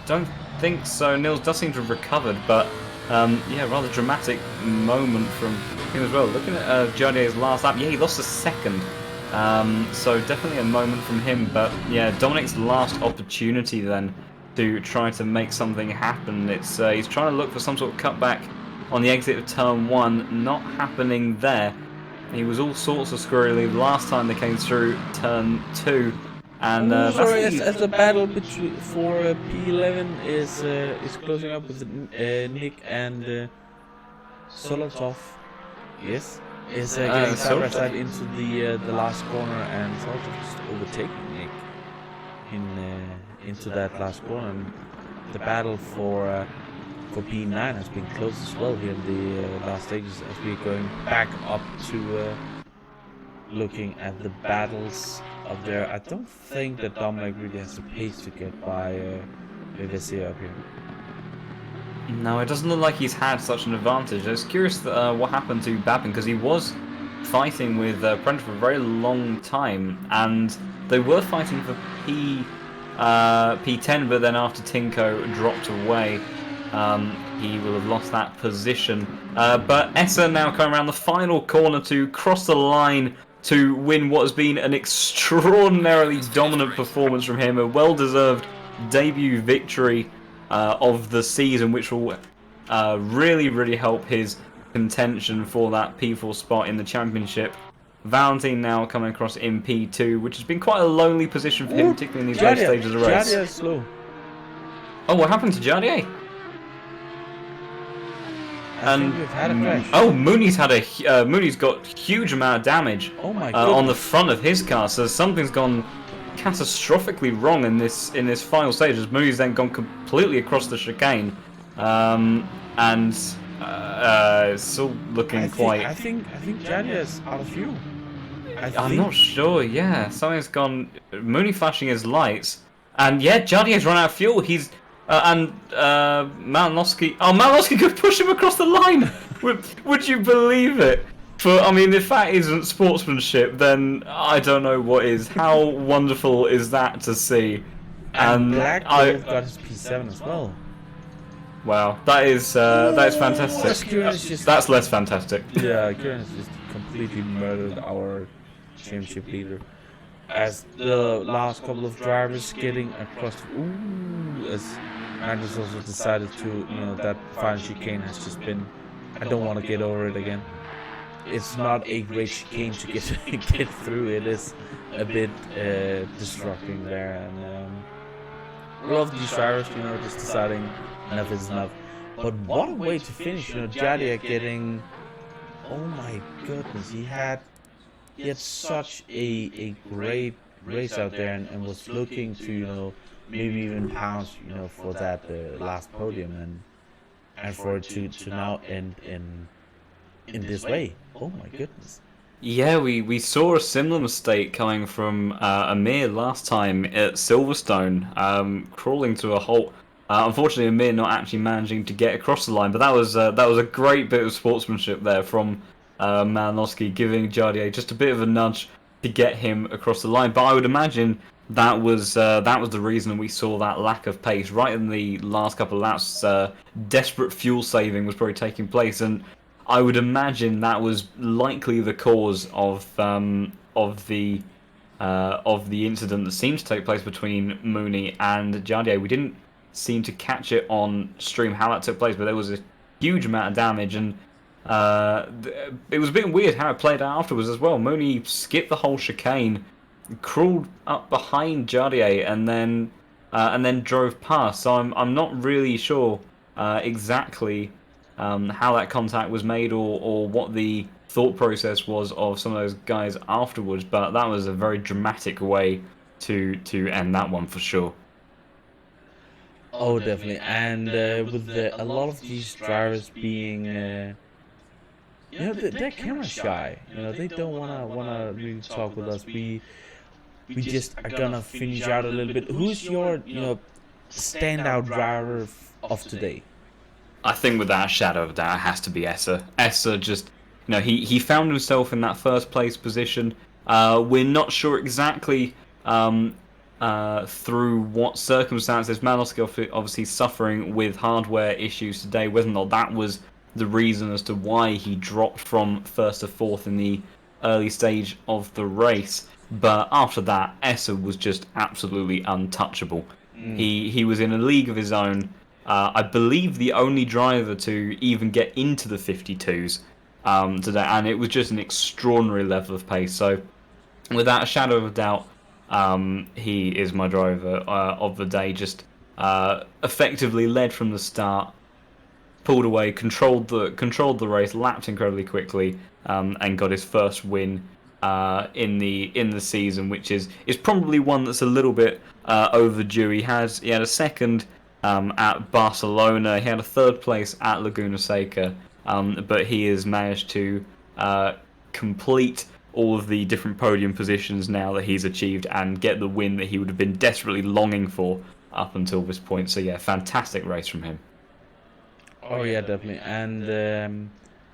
don't think so. Niels does seem to have recovered, but yeah, rather dramatic moment from him as well. Looking at Jardier's last lap, yeah, he lost a second. So definitely a moment from him, but yeah, Dominic's last opportunity then to try to make something happen. It's he's trying to look for some sort of cutback on the exit of turn 1, not happening there. He was all sorts of squirrely last time they came through turn 2, and sorry, as the battle between for P11 is closing up with Nick and Solotov. Yes, is getting side by side into the last corner, and Solotov just overtaking Nick into that last corner. And the battle for P9 has been close as well here in the last stages, as we're going back up to looking at the battles up there. I don't think that Dominic really has the pace to get by VVC up here. No, it doesn't look like he's had such an advantage. I was curious what happened to Babin, because he was fighting with Prentice for a very long time, and they were fighting for P10, but then after Tinko dropped away, he will have lost that position. But Essa now coming around the final corner to cross the line to win what has been an extraordinarily dominant performance from him, a well-deserved debut victory of the season, which will really help his contention for that P4 spot in the championship. Valentine now coming across in P2, which has been quite a lonely position for him, particularly in these late stages of the race. Jardia is slow. Oh, what happened to Jardier? And Mooney's got huge amount of damage on the front of his car, so something's gone catastrophically wrong in this final stage, as Mooney's then gone completely across the chicane, and it's still looking I think Jadia's out of fuel. I'm not sure. Yeah, something's gone. Mooney flashing his lights, and yeah, Jadia's run out of fuel. He's and Malinowski. Oh, Malinowski could push him across the line. Would you believe it? I mean, if that isn't sportsmanship, then I don't know what is. How wonderful is that to see? And Blackwood got his P7 as well. Wow, that is fantastic. That's less fantastic. Yeah, Kieran has just completely murdered our championship leader. As the last couple of drivers getting across, as Magnus also decided to, that final chicane has just been, I don't want to get over it again. It's not a great chicane to get through. It is a bit destructing there, and a lot of these drivers, just deciding enough is enough. But what a way to finish! Jadia getting, oh my goodness, he had such a great race out there, and was looking to maybe even pounce for that last podium, and for it to now end in this way. Oh my goodness. Yeah, we saw a similar mistake coming from Amir last time at Silverstone, crawling to a halt. Unfortunately, Amir not actually managing to get across the line, but that was a great bit of sportsmanship there from Malinowski, giving Jardier just a bit of a nudge to get him across the line. But I would imagine that was the reason we saw that lack of pace right in the last couple of laps. Desperate fuel saving was probably taking place, and I would imagine that was likely the cause of the of the incident that seemed to take place between Mooney and Jardier. We didn't seem to catch it on stream how that took place, but there was a huge amount of damage, and it was a bit weird how it played out afterwards as well. Mooney skipped the whole chicane, crawled up behind Jardier, and then drove past. So I'm not really sure exactly how that contact was made, or what the thought process was of some of those guys afterwards. But that was a very dramatic way to end that one for sure. Oh, definitely. And with a lot of these drivers being, they're camera shy. They don't wanna really talk with us. We just are gonna finish out a little bit. Who's your standout driver of today? I think without a shadow of a doubt, it has to be Essa. Essa just, he found himself in that first place position. We're not sure exactly through what circumstances. Malowski obviously suffering with hardware issues today, whether or not that was the reason as to why he dropped from first to fourth in the early stage of the race. But after that, Essa was just absolutely untouchable. He was in a league of his own. I believe the only driver to even get into the 52s today, and it was just an extraordinary level of pace. So, without a shadow of a doubt, he is my driver of the day. Just effectively led from the start, pulled away, controlled the race, lapped incredibly quickly, and got his first win in the season, which is probably one that's a little bit overdue. He had a second at Barcelona. He had a third place at Laguna Seca, but he has managed to complete all of the different podium positions now that he's achieved and get the win that he would have been desperately longing for up until this point. So yeah, fantastic race from him. Oh yeah, definitely. And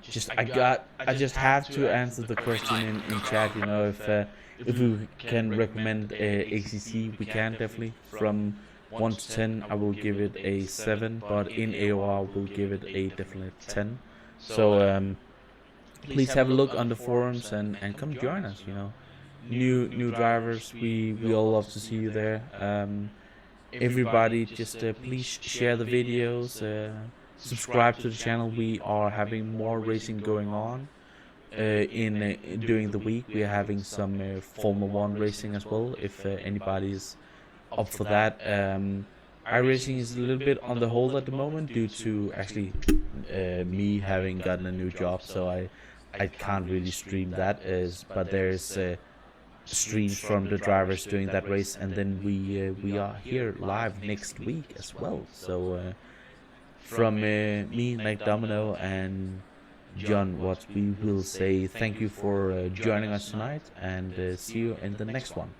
I just have to answer the question in chat. If we can recommend ACC, we can definitely. From 1 to 10, I will give it a 7, but in AOR, we'll give it a definite 10. So please have a look on the forums and come join us. New drivers, we all love to see you there. Everybody, just please share the videos. Subscribe to the channel. We are having more racing going on during the week. We are having some Formula 1 racing as well, if anybody is up for that. iRacing is a little bit on the hold at the moment due to actually me having gotten a new job, so I can't really stream that. But there's streams from the drivers doing that race, and then we are here live next week as well. So from me, Nick Domino, and John Watts, we will say thank you for joining us tonight, and see you in the next one.